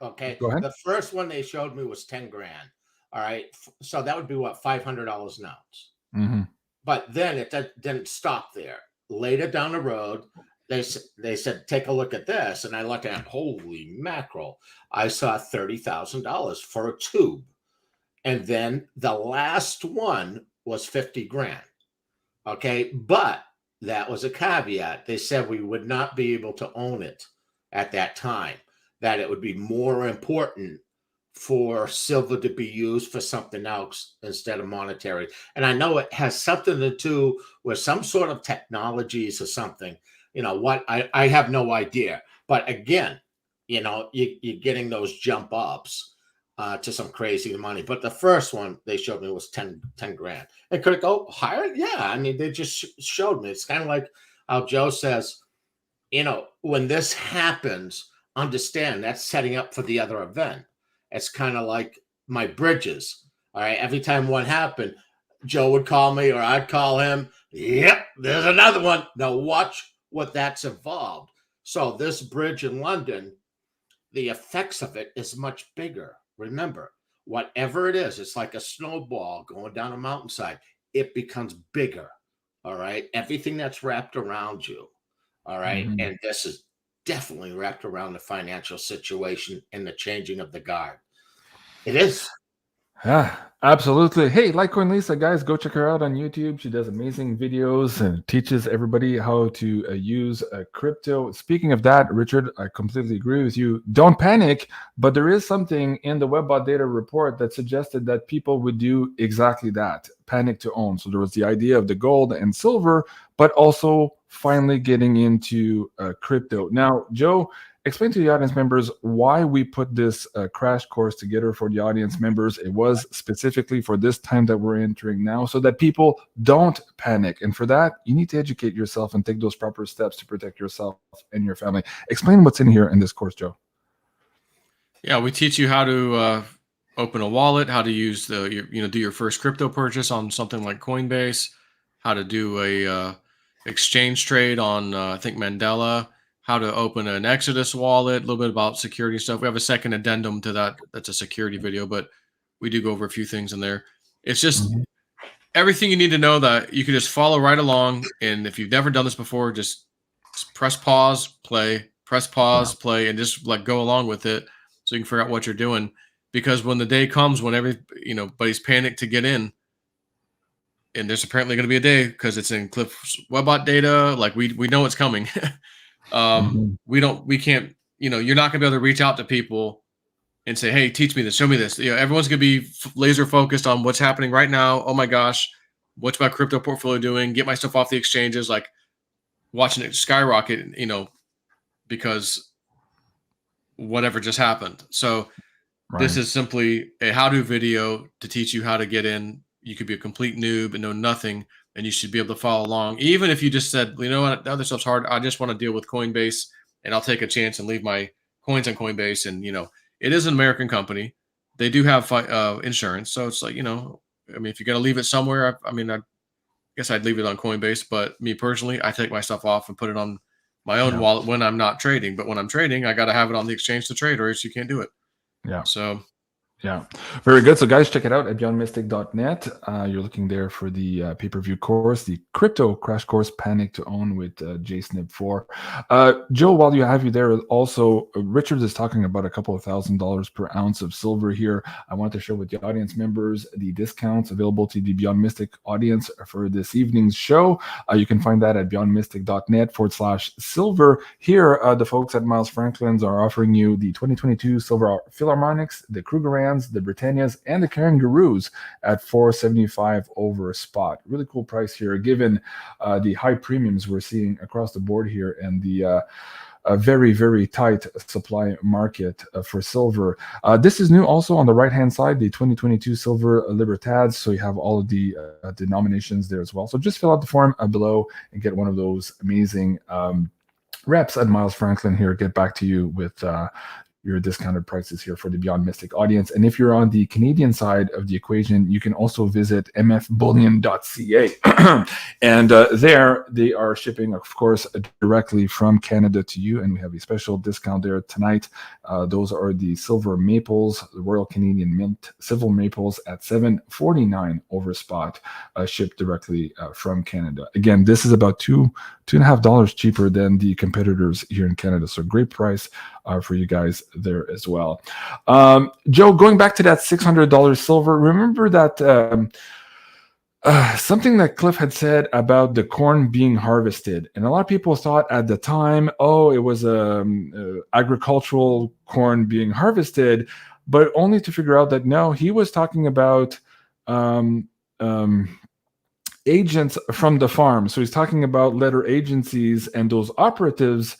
Okay. Go ahead. The first one they showed me was 10 grand. All right. So that would be what, $500 an ounce. Mm-hmm. But then it didn't stop there. Later down the road, they said, take a look at this. And I looked at, holy mackerel. I saw $30,000 for a tube. And then the last one was 50 grand. Okay. But that was a caveat. They said we would not be able to own it at that time, that it would be more important for silver to be used for something else instead of monetary. And I know it has something to do with some sort of technologies or something, what I have no idea. But again, you're getting those jump ups to some crazy money. But the first one they showed me was 10 grand. And could it go higher? Yeah. I mean, they just showed me. It's kind of like how Joe says, when this happens, understand that's setting up for the other event. It's kind of like my bridges. All right. Every time one happened, Joe would call me or I'd call him. Yep, there's another one. Now watch what that's involved. So this bridge in London, the effects of it is much bigger. Remember, whatever it is, it's like a snowball going down a mountainside. It becomes bigger. All right. Everything that's wrapped around you. All right. Mhm. And this is definitely wrapped around the financial situation and the changing of the guard. It is. Yeah, absolutely. Hey, Litecoin Lisa, guys, go check her out on YouTube. She does amazing videos and teaches everybody how to use crypto. Speaking of that, Richard, I completely agree with you. Don't panic, but there is something in the WebBot data report that suggested that people would do exactly that, panic to own. So there was the idea of the gold and silver, but also finally getting into crypto. Now, Joe, explain to the audience members why we put this crash course together for the audience members. It was specifically for this time that we're entering now so that people don't panic. And for that, you need to educate yourself and take those proper steps to protect yourself and your family. Explain what's in here in this course, Joe. Yeah, we teach you how to open a wallet, how to use do your first crypto purchase on something like Coinbase, how to do a exchange trade on I think Mandela, how to open an Exodus wallet, a little bit about security stuff. We have a second addendum to that. That's a security video, but we do go over a few things in there. It's just everything you need to know that you can just follow right along. And if you've never done this before, just press pause, play, press pause, play, and just like go along with it so you can figure out what you're doing. Because when the day comes when everybody's panicked to get in, and there's apparently going to be a day because it's in Cliff's WebBot data, like we know it's coming. We can't, you're not gonna be able to reach out to people and say, hey, teach me this, show me this. Everyone's gonna be laser focused on what's happening right now. Oh my gosh, what's my crypto portfolio doing? Get my stuff off the exchanges, like watching it skyrocket, because whatever just happened. So this is simply a how-to video to teach you how to get in. You could be a complete noob and know nothing, and you should be able to follow along. Even if you just said, you know what, the other stuff's hard. I just want to deal with Coinbase, and I'll take a chance and leave my coins on Coinbase. And, it is an American company. They do have insurance. So it's like, if you're going to leave it somewhere, I guess I'd leave it on Coinbase. But me personally, I take my stuff off and put it on my own wallet when I'm not trading. But when I'm trading, I got to have it on the exchange to trade, or else you can't do it. Yeah. So yeah, very good. So guys, check it out at beyondmystic.net. You're looking there for the pay-per-view course, the crypto crash course, Panic to Own with JSNIP4. Joe, while you have you there, also Richard is talking about a couple of $1,000s per ounce of silver here. I want to share with the audience members the discounts available to the Beyond Mystic audience for this evening's show. You can find that at beyondmystic.net/silver. Here, the folks at Miles Franklin's are offering you the 2022 Silver Philharmonics, the Krugerrands, the Britannias, and the Kangaroos at $475 over spot. Really cool price here, given the high premiums we're seeing across the board here and the very, very tight supply market for silver. This is new also on the right-hand side, the 2022 Silver Libertads. So you have all of the denominations there as well. So just fill out the form below and get one of those amazing reps at Miles Franklin here. Get back to you with your discounted prices here for the Beyond Mystic audience. And if you're on the Canadian side of the equation, you can also visit mfbullion.ca. And there they are shipping, of course, directly from Canada to you. And we have a special discount there tonight. Those are the silver maples, the Royal Canadian Mint silver maples at $749 over spot, shipped directly from Canada. Again, this is about $2.50 cheaper than the competitors here in Canada. So great price for you guys there as well. Joe, going back to that $600 silver, remember that something that Cliff had said about the corn being harvested. And a lot of people thought at the time, oh, it was agricultural corn being harvested, but only to figure out that no, he was talking about agents from the farm. So he's talking about letter agencies and those operatives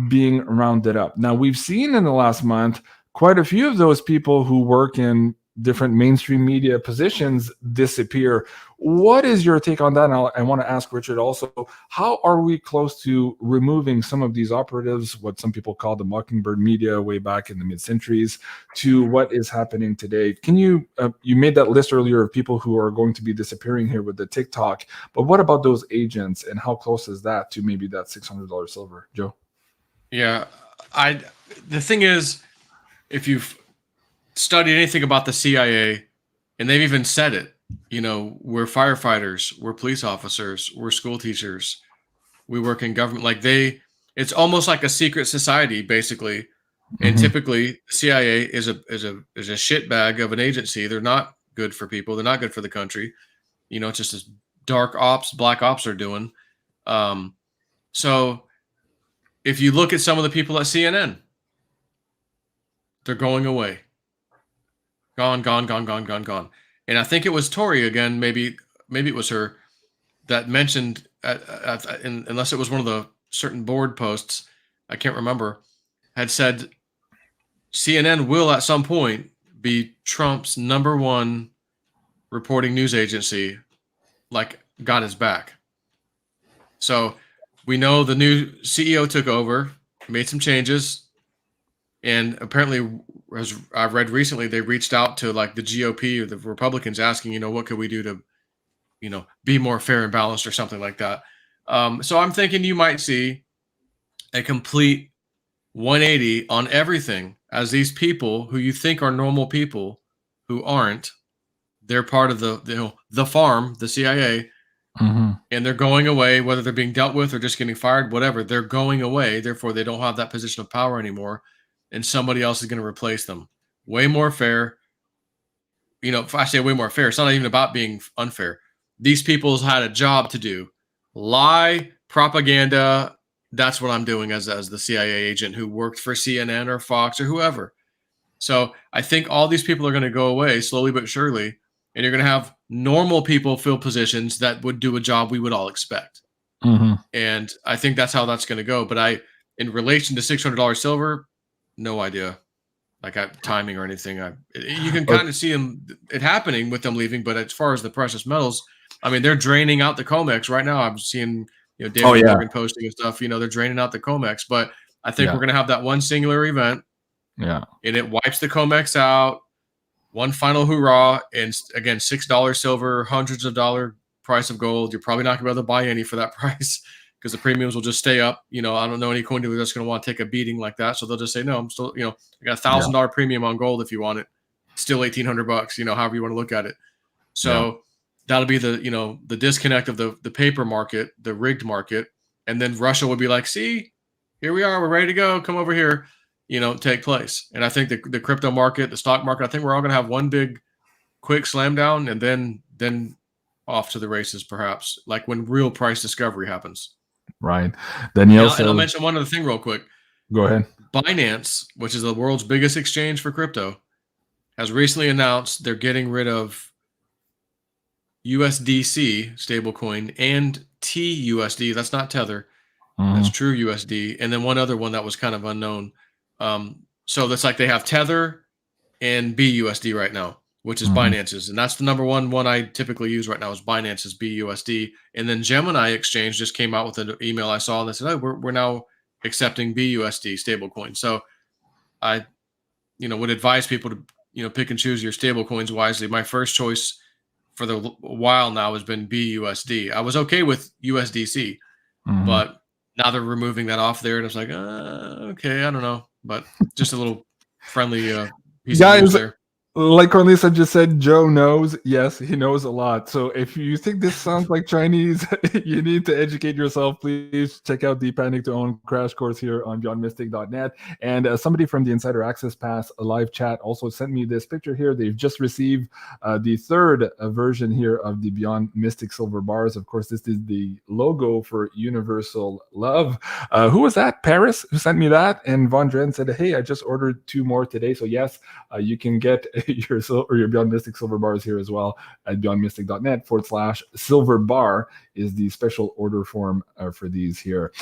being rounded up. Now, we've seen in the last month quite a few of those people who work in different mainstream media positions disappear. What is your take on that? And I want to ask Richard also, how are we close to removing some of these operatives, what some people call the mockingbird media way back in the mid-centuries, to what is happening today? Can you, you made that list earlier of people who are going to be disappearing here with the TikTok, but what about those agents, and how close is that to maybe that $600 silver, Joe? Yeah, the thing is, if you've studied anything about the CIA, and they've even said it, you know, we're firefighters, we're police officers, we're school teachers, we work in government. Like it's almost like a secret society, basically. And typically, the CIA is a shitbag of an agency. They're not good for people. They're not good for the country. You know, it's just this dark ops, black ops are doing. So if you look at some of the people at CNN, they're going away. Gone. And I think it was Tori again, maybe it was her, that mentioned, unless it was one of the certain board posts, I can't remember, had said CNN will at some point be Trump's #1 reporting news agency, like got his back. So we know the new CEO took over, made some changes, and apparently, as I've read recently, they reached out to like the GOP or the Republicans asking, you know, what could we do to, you know, be more fair and balanced or something like that. So I'm thinking you might see a complete 180 on everything, as these people who you think are normal people who aren't, they're part of the farm, the CIA, and they're going away, whether they're being dealt with or just getting fired, whatever, they're going away. Therefore, they don't have that position of power anymore. And somebody else is going to replace them. Way more fair. You know, if I say way more fair, it's not even about being unfair. These people's had a job to do. Lie, propaganda. That's what I'm doing as the CIA agent who worked for CNN or Fox or whoever. So I think all these people are going to go away slowly but surely. And you're going to have normal people fill positions that would do a job we would all expect. And I think that's how that's going to go. But in relation to $600 silver, no idea, like timing or anything. You can kind of see it happening with them leaving, but as far as the precious metals, I mean, they're draining out the COMEX right now. I'm seeing, you know, David Morgan posting and stuff. You know, they're draining out the COMEX, but I think we're going to have that one singular event. Yeah, and it wipes the COMEX out. One final hurrah, and again, $6 silver, hundreds of dollar price of gold. You're probably not going to be able to buy any for that price, because the premiums will just stay up. You know, I don't know any coin dealer that's going to want to take a beating like that. So they'll just say, no, I'm still, you know, I got $1,000 premium on gold if you want it. Still $1,800, you know, however you want to look at it. So that'll be the, you know, the disconnect of the paper market, the rigged market. And then Russia would be like, see, here we are. We're ready to go. Come over here, you know, take place. And I think the crypto market, the stock market, I think we're all going to have one big quick slam down, and then off to the races, perhaps, like when real price discovery happens. Right. Danielle says, and I'll mention one other thing real quick. Go ahead. Binance, which is the world's biggest exchange for crypto, has recently announced they're getting rid of USDC stablecoin and TUSD. That's not Tether. That's True USD. And then one other one that was kind of unknown. So that's like they have Tether and BUSD right now, which is Binance's. And that's the #1 I typically use right now is Binance's BUSD. And then Gemini Exchange just came out with an email I saw and they said, oh, we're now accepting BUSD stablecoin. So I, you know, would advise people to, you know, pick and choose your stablecoins wisely. My first choice for a while now has been BUSD. I was okay with USDC, but now they're removing that off there. And I was like, okay, I don't know. But just a little friendly piece of news there. Like Cornelisa just said, Joe knows. Yes, he knows a lot. So if you think this sounds like Chinese, you need to educate yourself. Please check out the Panic to Own crash course here on BeyondMystic.net. And somebody from the Insider Access Pass live chat also sent me this picture here. They've just received the third version here of the Beyond Mystic silver bars. Of course, this is the logo for Universal Love. Who was that? Paris, who sent me that? And Von Dren said, hey, I just ordered 2 more today. So yes, you can get your Beyond Mystic silver bars here as well at beyondmystic.net/silver bar is the special order form for these here.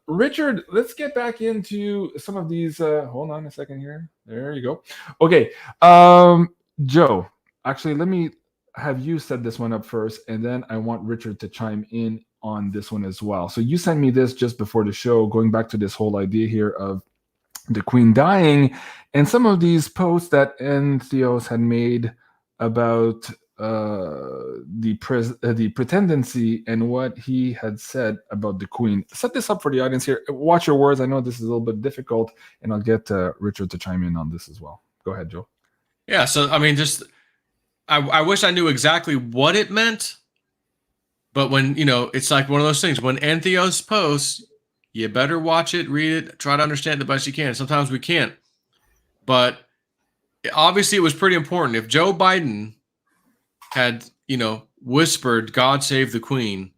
Richard, let's get back into some of these. Hold on a second here. There you go. Okay. Joe, actually, let me have you set this one up first, and then I want Richard to chime in on this one as well. So you sent me this just before the show, going back to this whole idea here of the Queen dying, and some of these posts that Theos had made about the pretendency and what he had said about the Queen. Set this up for the audience here. Watch your words. I know this is a little bit difficult, and I'll get Richard to chime in on this as well. Go ahead, Joe. Yeah, so I mean, just I wish I knew exactly what it meant, but when, you know, it's like one of those things. When Entheos posts, you better watch it, read it, try to understand it the best you can. Sometimes we can't, but obviously it was pretty important. If Joe Biden had, you know, whispered "God save the Queen"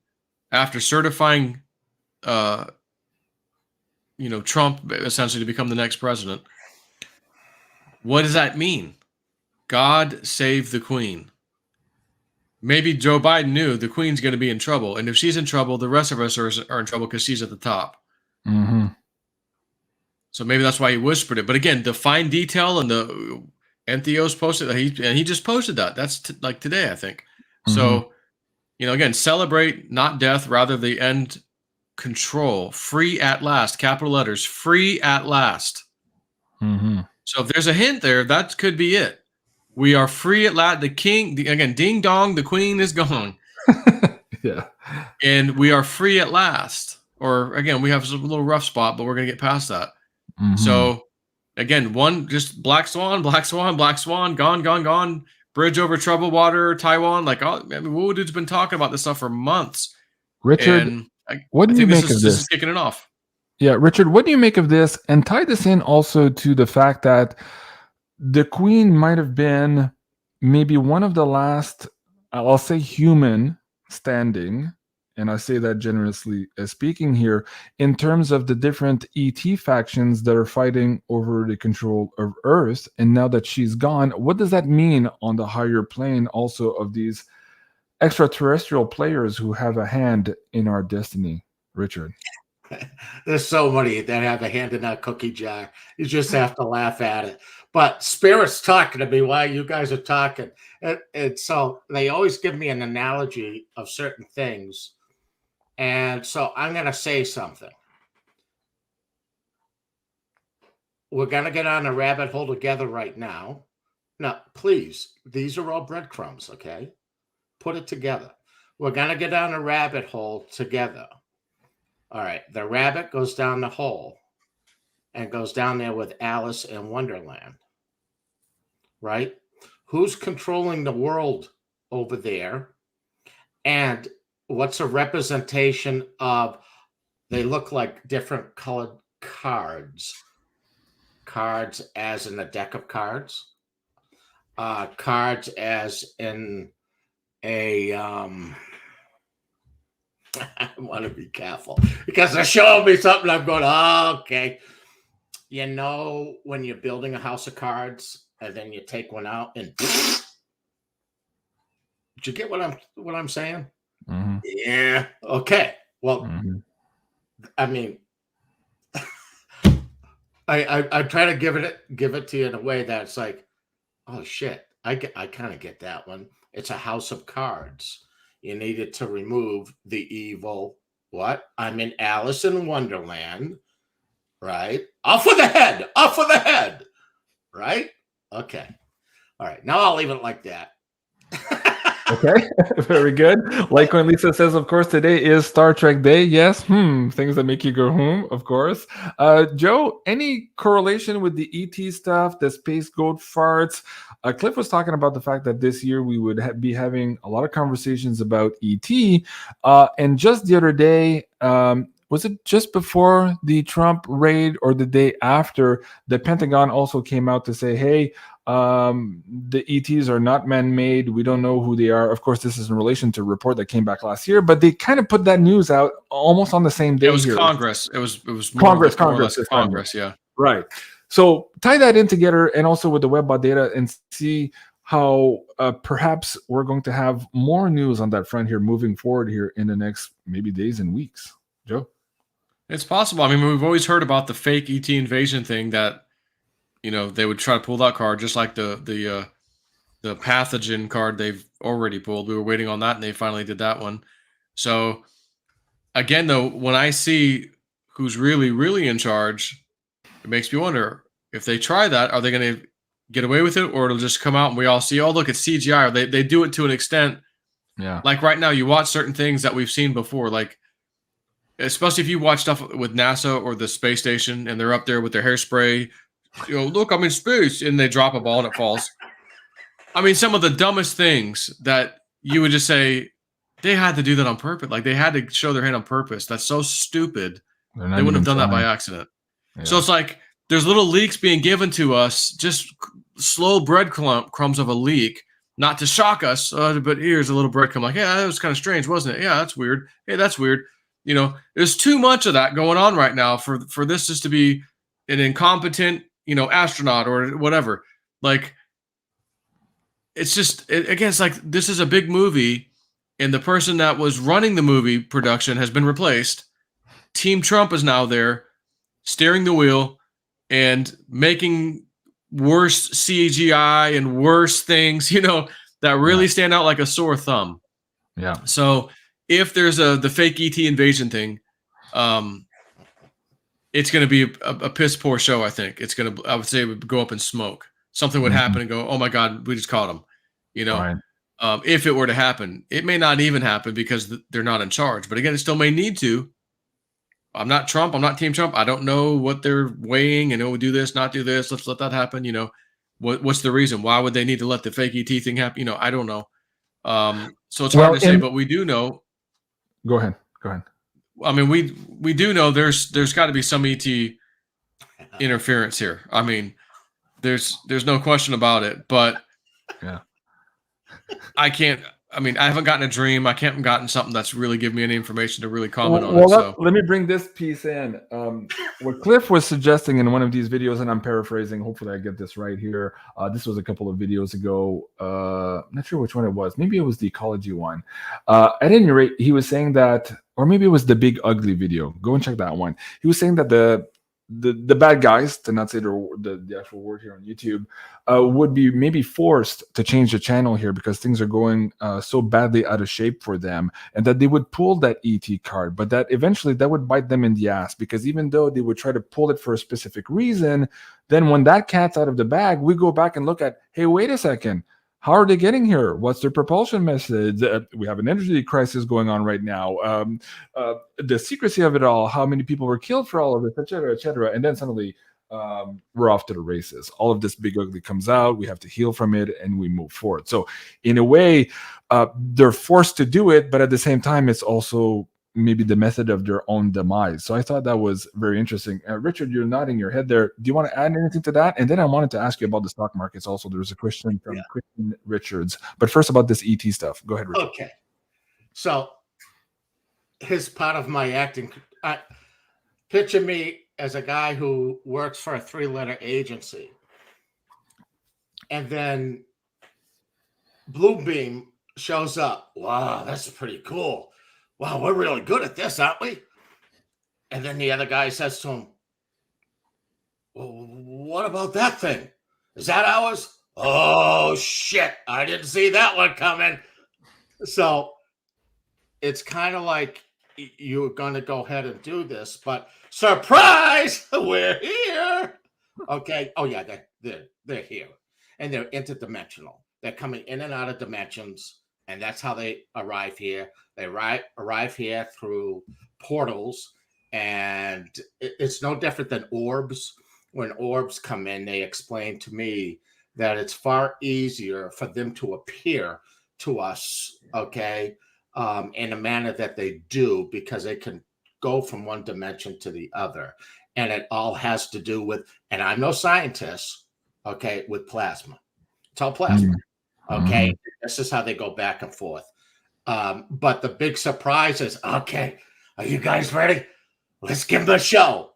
after certifying, you know, Trump essentially to become the next president, what does that mean? God save the Queen. Maybe Joe Biden knew the Queen's going to be in trouble, and if she's in trouble, the rest of us are in trouble because she's at the top. Mm-hmm. So maybe that's why he whispered it. But again, the fine detail and the Entheos posted, and he just posted that. That's like today, I think. Mm-hmm. So, you know, again, celebrate not death, rather the end control. Free at last, capital letters, free at last. Mm-hmm. So if there's a hint there, that could be it. We are free at last. The king, again, ding dong, the Queen is gone. Yeah. And we are free at last. Or again, we have a little rough spot, but we're going to get past that. Mm-hmm. So again, just black swan, black swan, black swan, gone, gone, gone. Bridge over troubled water, Taiwan. Like, I mean, Woo Dude's been talking about this stuff for months. Richard, what do you make of this? This is kicking it off. Yeah, Richard, what do you make of this? And tie this in also to the fact that the Queen might have been maybe one of the last, I'll say, human standing, and I say that generously speaking here, in terms of the different ET factions that are fighting over the control of Earth. And now that she's gone, what does that mean on the higher plane also of these extraterrestrial players who have a hand in our destiny? Richard. There's so many that have a hand in that cookie jar. You just have to laugh at it. But Spirit's talking to me while you guys are talking. And so they always give me an analogy of certain things. And so I'm going to say something. We're going to get on a rabbit hole together right now. Now, please, these are all breadcrumbs, okay? Put it together. We're going to get on a rabbit hole together. All right, the rabbit goes down the hole and goes down there with Alice in Wonderland, right? Who's controlling the world over there? And what's a representation of, they look like different colored cards. Cards as in a deck of cards. Cards as in a... I want to be careful because they're showing me something. I'm going, oh, okay. You know, when you're building a house of cards and then you take one out and did you get what I'm saying? Mm-hmm. Yeah. Okay. Well, mm-hmm. I mean, I try to give it to you in a way that's like, oh shit, I kind of get that one. It's a house of cards. You needed to remove the evil. What? I'm in Alice in Wonderland, right? Off with the head. Off with the head. Right? Okay. All right. Now I'll leave it like that. Okay. Very good. Like when Lisa says, of course, today is Star Trek Day. Yes. Things that make you go of course. Joe, any correlation with the ET stuff, the space goat farts? Cliff was talking about the fact that this year we would be having a lot of conversations about ET. And just the other day, was it just before the Trump raid or the day after, the Pentagon also came out to say, hey, the ETs are not man-made. We don't know who they are. Of course, this is in relation to a report that came back last year, but they kind of put that news out almost on the same day. It was here. Congress. It was Congress. Yeah. Right. So tie that in together and also with the WebBot data and see how perhaps we're going to have more news on that front here moving forward here in the next maybe days and weeks. Joe? It's possible. I mean, we've always heard about the fake ET invasion thing that, you know, they would try to pull that card, just like the the pathogen card they've already pulled. We were waiting on that, and they finally did that one. So again, though, when I see who's really, really in charge, it makes me wonder if they try that, are they going to get away with it, or it'll just come out and we all see, oh, look, it's CGI. Or they do it to an extent. Yeah. Like right now, you watch certain things that we've seen before, like especially if you watch stuff with NASA or the space station, and they're up there with their hairspray. Look, I'm in space, and they drop a ball and it falls. I mean, some of the dumbest things that you would just say they had to do that on purpose. Like they had to show their hand on purpose. That's so stupid. They wouldn't have done that by accident. Yeah. So it's like there's little leaks being given to us, just slow breadcrumbs of a leak, not to shock us. But here's a little breadcrumb. Like, yeah, that was kind of strange, wasn't it? Yeah, that's weird. Hey, that's weird. There's too much of that going on right now for this just to be an incompetent, astronaut or whatever. Like, it's just, again, it's like this is a big movie, and the person that was running the movie production has been replaced. Team Trump is now there, steering the wheel and making worse CGI and worse things, that really stand out like a sore thumb. Yeah. So if there's the fake ET invasion thing, it's going to be a piss poor show. I think it's going to, I would say, it would go up in smoke. Something would happen and go, oh my God, we just caught him. Right. If it were to happen, it may not even happen because they're not in charge. But again, it still may need to. I'm not Trump. I'm not Team Trump. I don't know what they're weighing and do this, not do this. Let's let that happen. What's the reason? Why would they need to let the fake ET thing happen? I don't know. So it's hard to say, but we do know. Go ahead. I mean, we do know there's got to be some ET interference here. I mean, there's no question about it, but yeah, I haven't gotten a dream. I haven't gotten something that's really given me any information to really comment on it. So let me bring this piece in. What Cliff was suggesting in one of these videos, and I'm paraphrasing, hopefully I get this right here. This was a couple of videos ago. I'm not sure which one it was. Maybe it was the ecology one. At any rate, he was saying that, or maybe it was the big ugly video. Go and check that one. He was saying that the bad guys, to not say the actual word here on YouTube, would be maybe forced to change the channel here because things are going so badly out of shape for them, and that they would pull that ET card, but that eventually that would bite them in the ass, because even though they would try to pull it for a specific reason, then when that cat's out of the bag, we go back and look at, hey, wait a second. How are they getting here? What's their propulsion methods? We have an energy crisis going on right now. The secrecy of it all, how many people were killed for all of this, et cetera, et cetera. And then suddenly we're off to the races. All of this big ugly comes out. We have to heal from it, and we move forward. So in a way, they're forced to do it, but at the same time, it's also maybe the method of their own demise. So I thought that was very interesting. Richard, you're nodding your head there. Do you want to add anything to that? And then I wanted to ask you about the stock markets also. There was a question from Christian Richards. But first about this ET stuff. Go ahead, Richard. Okay. So his part of my acting, picture me as a guy who works for a 3-letter agency. And then Bluebeam shows up. Wow, that's pretty cool. Wow, we're really good at this, aren't we? And then the other guy says to him, well, what about that thing? Is that ours? Oh, shit. I didn't see that one coming. So it's kind of like you're going to go ahead and do this, but surprise, we're here. Okay. Oh, yeah, they're here. And they're interdimensional. They're coming in and out of dimensions. And that's how they arrive here. They arrive here through portals, and it's no different than orbs. When orbs come in, they explain to me that it's far easier for them to appear to us, okay, in a manner that they do, because they can go from one dimension to the other. And it all has to do with, and I'm no scientist, okay, with plasma. It's all plasma. Okay, this is how they go back and forth. But the big surprise is, okay, are you guys ready? Let's give them a show.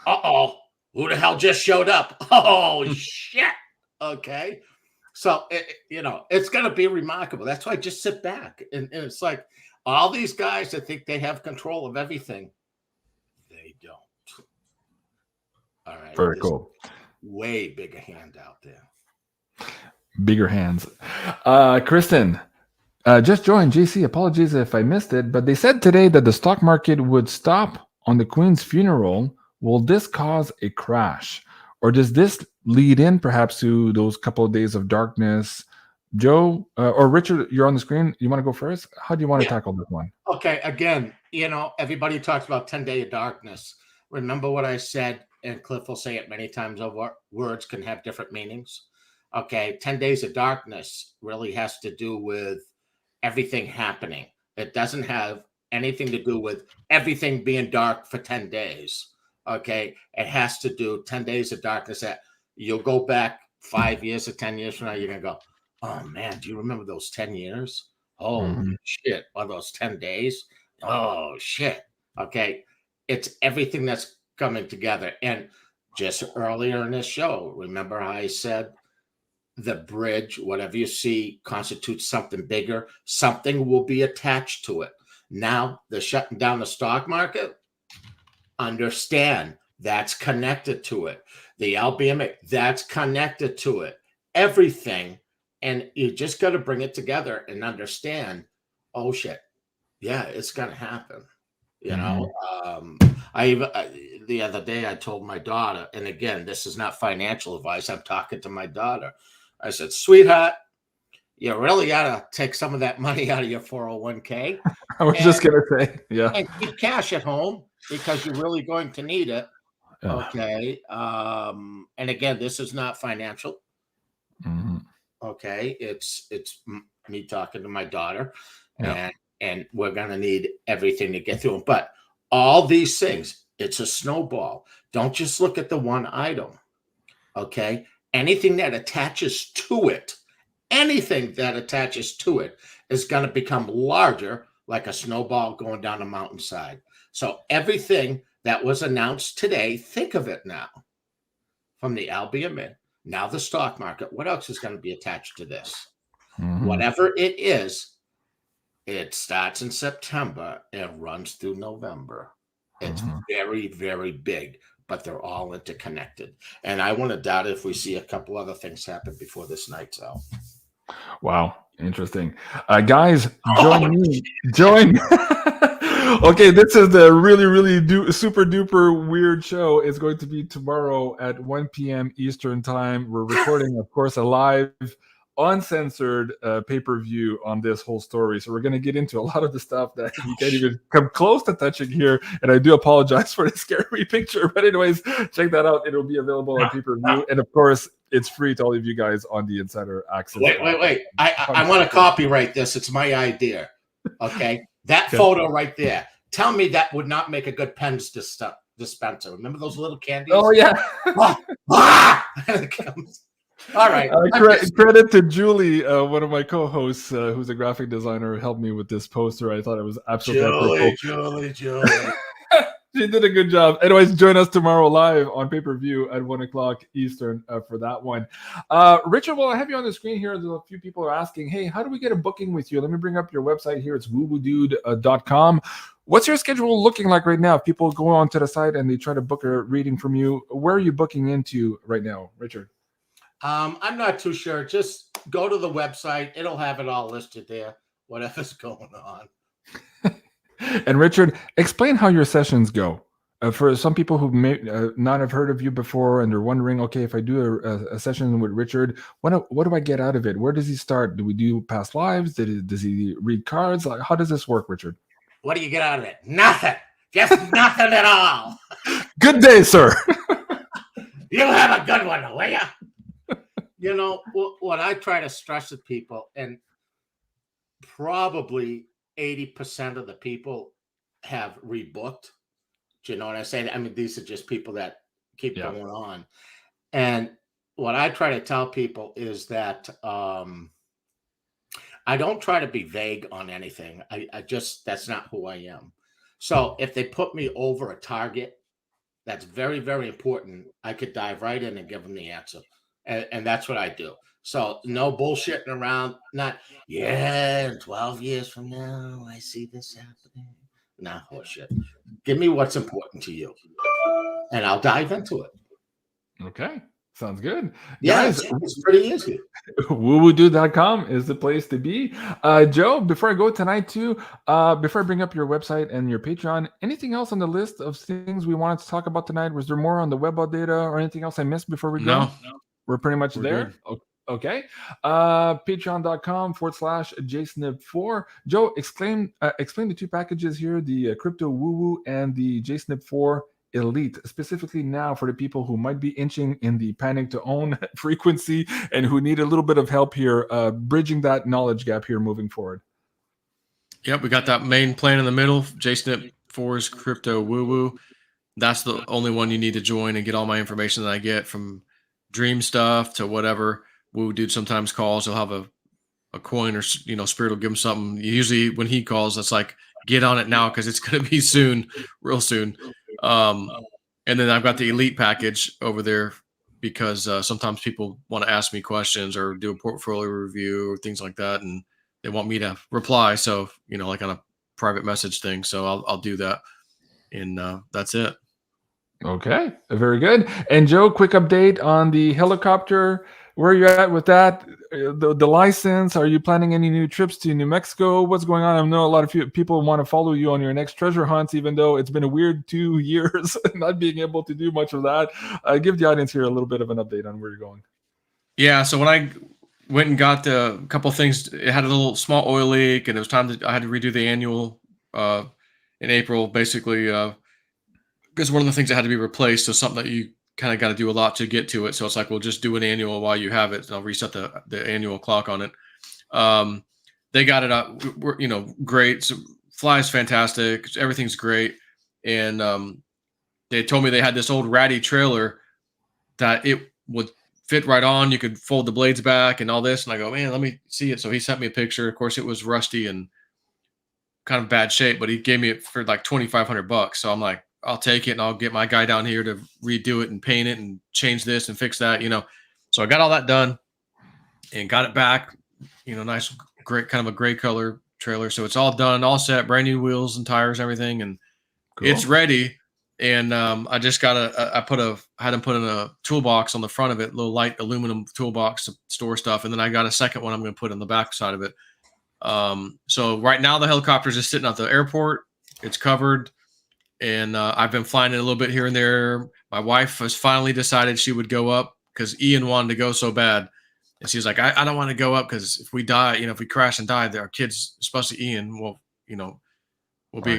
Uh-oh, who the hell just showed up? Oh, shit. Okay, so, it's going to be remarkable. That's why I just sit back. And it's like all these guys that think they have control of everything, they don't. All right. Very cool. Way bigger hand out there. Bigger hands. Kristen, just joined. JC, apologies if I missed it, but they said today that the stock market would stop on the Queen's funeral. Will this cause a crash? Or does this lead in perhaps to those couple of days of darkness? Joe or Richard, you're on the screen. You want to go first? How do you want to tackle this one? Okay, again, everybody talks about 10-day of darkness. Remember what I said, and Cliff will say it many times over, words can have different meanings. Okay, 10 days of darkness really has to do with everything happening. It doesn't have anything to do with everything being dark for 10 days. Okay, it has to do 10 days of darkness that you'll go back 5 years or 10 years from now, you're going to go, oh man, do you remember those 10 years? Oh shit, or those 10 days? Oh shit. Okay, it's everything that's coming together. And just earlier in this show, remember how I said the bridge, whatever you see, constitutes something bigger. Something will be attached to it. Now, they're shutting down the stock market. Understand that's connected to it. The LBMA, that's connected to it. Everything. And you just got to bring it together and understand, oh shit, yeah, it's going to happen. The other day I told my daughter, and again, this is not financial advice. I'm talking to my daughter. I said, sweetheart, you really got to take some of that money out of your 401k. I was just going to say, yeah. And keep cash at home because you're really going to need it. Yeah. Okay. And again, this is not financial. Okay. It's me talking to my daughter, and we're going to need everything to get through them. But all these things, it's a snowball. Don't just look at the one item. Okay. Anything that attaches to it, is going to become larger, like a snowball going down a mountainside. So everything that was announced today, think of it now, from the LBMA, now the stock market. What else is going to be attached to this? Whatever it is, it starts in September and runs through November. It's very, very big, but they're all interconnected. And I want to doubt if we see a couple other things happen before this night's out. Wow. Interesting. Guys, join me. Join. Okay, this is the really, really super duper weird show. It's going to be tomorrow at 1 p.m. Eastern time. We're recording, of course, a live, uncensored pay-per-view on this whole story. So we're going to get into a lot of the stuff that you can't even come close to touching here. And I do apologize for the scary picture. But anyways, check that out. It'll be available on pay-per-view. And of course, it's free to all of you guys on the Insider Access. Wait. I want to copyright this. It's my idea. Okay. That photo right there. Tell me that would not make a good Pens dispenser. Remember those little candies? Oh, yeah. All right. Credit to Julie, one of my co-hosts, who's a graphic designer, who helped me with this poster. I thought it was absolutely Julie. She did a good job. Anyways, join us tomorrow live on pay-per-view at 1 o'clock Eastern for that one. Richard, while I have you on the screen here, there's a few people are asking, hey, how do we get a booking with you? Let me bring up your website here. It's woowoodude.com. What's your schedule looking like right now? If people go onto the site and they try to book a reading from you, where are you booking into right now, Richard? I'm not too sure. Just go to the website. It'll have it all listed there, whatever's going on. And Richard, explain how your sessions go. For some people who may not have heard of you before and they're wondering, okay, if I do a session with Richard, what do I get out of it? Where does he start? Do we do past lives? Does he read cards? Like, how does this work, Richard? What do you get out of it? Nothing. Just nothing at all. Good day, sir. You have a good one, will you? You know, what I try to stress to people, and probably 80% of the people have rebooked. Do you know what I'm saying? I mean, these are just people that keep going on. And what I try to tell people is that I don't try to be vague on anything. I just, that's not who I am. So if they put me over a target, that's very, very important. I could dive right in and give them the answer. And that's what I do. So no bullshitting around. Not, in 12 years from now, I see this happening. Nah, horseshit. Give me what's important to you, and I'll dive into it. Okay. Sounds good. Yeah, Guys, it's pretty easy. woowoodo.com is the place to be. Joe, before I go tonight too, before I bring up your website and your Patreon, anything else on the list of things we wanted to talk about tonight? Was there more on the web data or anything else I missed before we go? No. We're pretty much We're there. Okay. Patreon.com/JSNIP4. Joe, explain the two packages here, the crypto woo woo and the JSNIP4 Elite, specifically now for the people who might be inching in the panic to own frequency and who need a little bit of help here, bridging that knowledge gap here moving forward. Yep, we got that main plan in the middle, JSNIP4's crypto woo woo. That's the only one you need to join and get all my information that I get, from dream stuff to whatever. Woo dude sometimes calls, he'll have a coin, or spirit will give him something. Usually when he calls, that's like, get on it now because it's going to be soon, real soon. And then I've got the elite package over there because sometimes people want to ask me questions or do a portfolio review or things like that, and they want me to reply. So, like on a private message thing. So I'll do that. And that's it. Okay, very good. And Joe, quick update on the helicopter. Where are you at with that? The license? Are you planning any new trips to New Mexico? What's going on? I know a lot of people want to follow you on your next treasure hunts, even though it's been a weird 2 years not being able to do much of that. Give the audience here a little bit of an update on where you're going. Yeah, so when I went and got a couple of things, it had a little small oil leak, and it was time I had to redo the annual in April, basically, because one of the things that had to be replaced. So something that you kind of got to do a lot to get to it. So it's like, we'll just do an annual while you have it, and I'll reset the annual clock on it. They got it up, great. So flies fantastic. Everything's great. And they told me they had this old ratty trailer that it would fit right on. You could fold the blades back and all this. And I go, man, let me see it. So he sent me a picture. Of course, it was rusty and kind of bad shape, but he gave me it for like $2,500. So I'm like, I'll take it, and I'll get my guy down here to redo it and paint it and change this and fix that, So I got all that done and got it back, nice, great, kind of a gray color trailer. So it's all done, all set, brand new wheels and tires, everything. And cool. It's ready. And I just got had him put in a toolbox on the front of it, little light aluminum toolbox to store stuff. And then I got a second one I'm going to put on the back side of it. So right now the helicopter's just sitting at the airport. It's covered. And I've been flying it a little bit here and there. My wife has finally decided she would go up because Ian wanted to go so bad. And she's like, I don't want to go up because if we die, if we crash and die, our kids, especially Ian, will be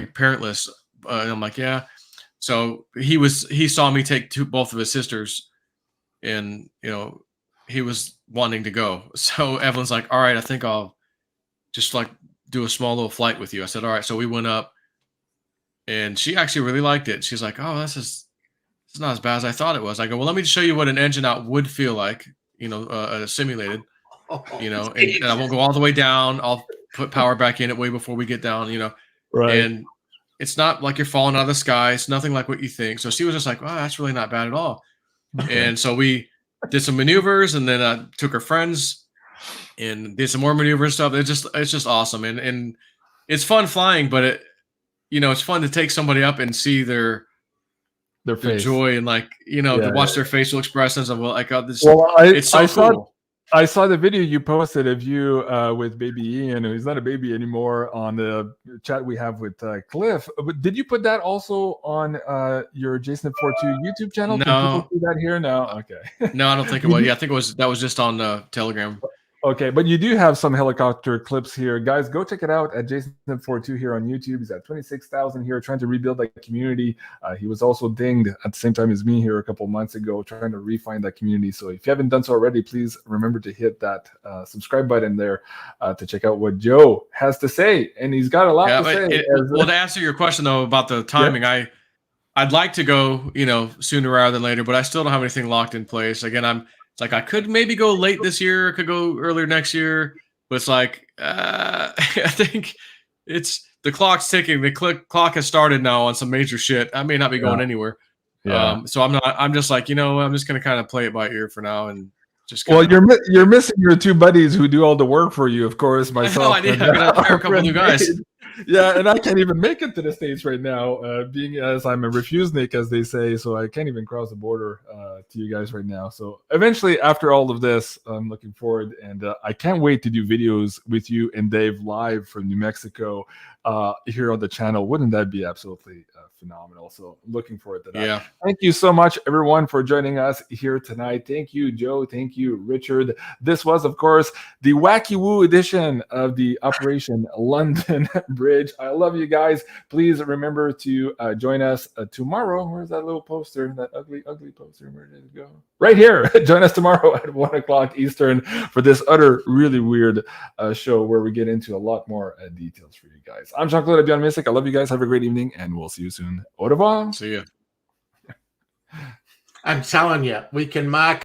parentless. And I'm like, yeah. So he saw me take both of his sisters, and, he was wanting to go. So Evelyn's like, all right, I think I'll just like do a small little flight with you. I said, all right. So we went up. And she actually really liked it. She's like, oh, it's not as bad as I thought it was. I go, well, let me show you what an engine out would feel like, simulated, and I won't go all the way down. I'll put power back in it way before we get down, Right. And it's not like you're falling out of the sky. It's nothing like what you think. So she was just like, oh, that's really not bad at all. Okay. And so we did some maneuvers, and then I took her friends and did some more maneuver and stuff. It's just awesome. And it's fun flying, but it's fun to take somebody up and see their face, joy, and to watch their facial expressions of it's so cool. I saw the video you posted of you with baby Ian, who's not a baby anymore, on the chat we have with Cliff. But did you put that also on your JSNIP4 YouTube channel? No. Can people see that here? No. Okay. No, I don't think it was. Yeah, I think that was just on Telegram. Okay, but you do have some helicopter clips here. Guys, go check it out at JSNIP42 here on YouTube. He's at 26,000 here, trying to rebuild that community. He was also dinged at the same time as me here a couple months ago, trying to refine that community. So if you haven't done so already, please remember to hit that subscribe button there to check out what Joe has to say. And he's got a lot to say. Well, to answer your question, though, about the timing, I'd like to go, sooner rather than later, but I still don't have anything locked in place. Again, it's like I could maybe go late this year, I could go earlier next year, but it's like I think the clock's ticking. The clock has started now on some major shit. I may not be going anywhere. Yeah. So I'm just like, I'm just gonna kind of play it by ear for now and just. Well, you're missing your two buddies who do all the work for you, of course. Myself. I did. I'm gonna hire a couple new guys. Yeah, and I can't even make it to the States right now, being as I'm a refusenik, as they say, so I can't even cross the border to you guys right now. So eventually, after all of this, I'm looking forward, and I can't wait to do videos with you and Dave live from New Mexico here on the channel. Wouldn't that be absolutely phenomenal? So looking forward to that. Yeah. Thank you so much, everyone, for joining us here tonight. Thank you, Joe. Thank you, Richard. This was, of course, the Wacky Woo edition of the Operation London Bridge. I love you guys. Please remember to join us tomorrow. Where's that little poster? That ugly, ugly poster. Where did it go? Right here. Join us tomorrow at 1 o'clock Eastern for this other really weird show where we get into a lot more details for you guys. I'm Jean-Claude BeyondMystic. I love you guys. Have a great evening, and we'll see you soon. Au revoir. See ya. I'm telling you, we can mark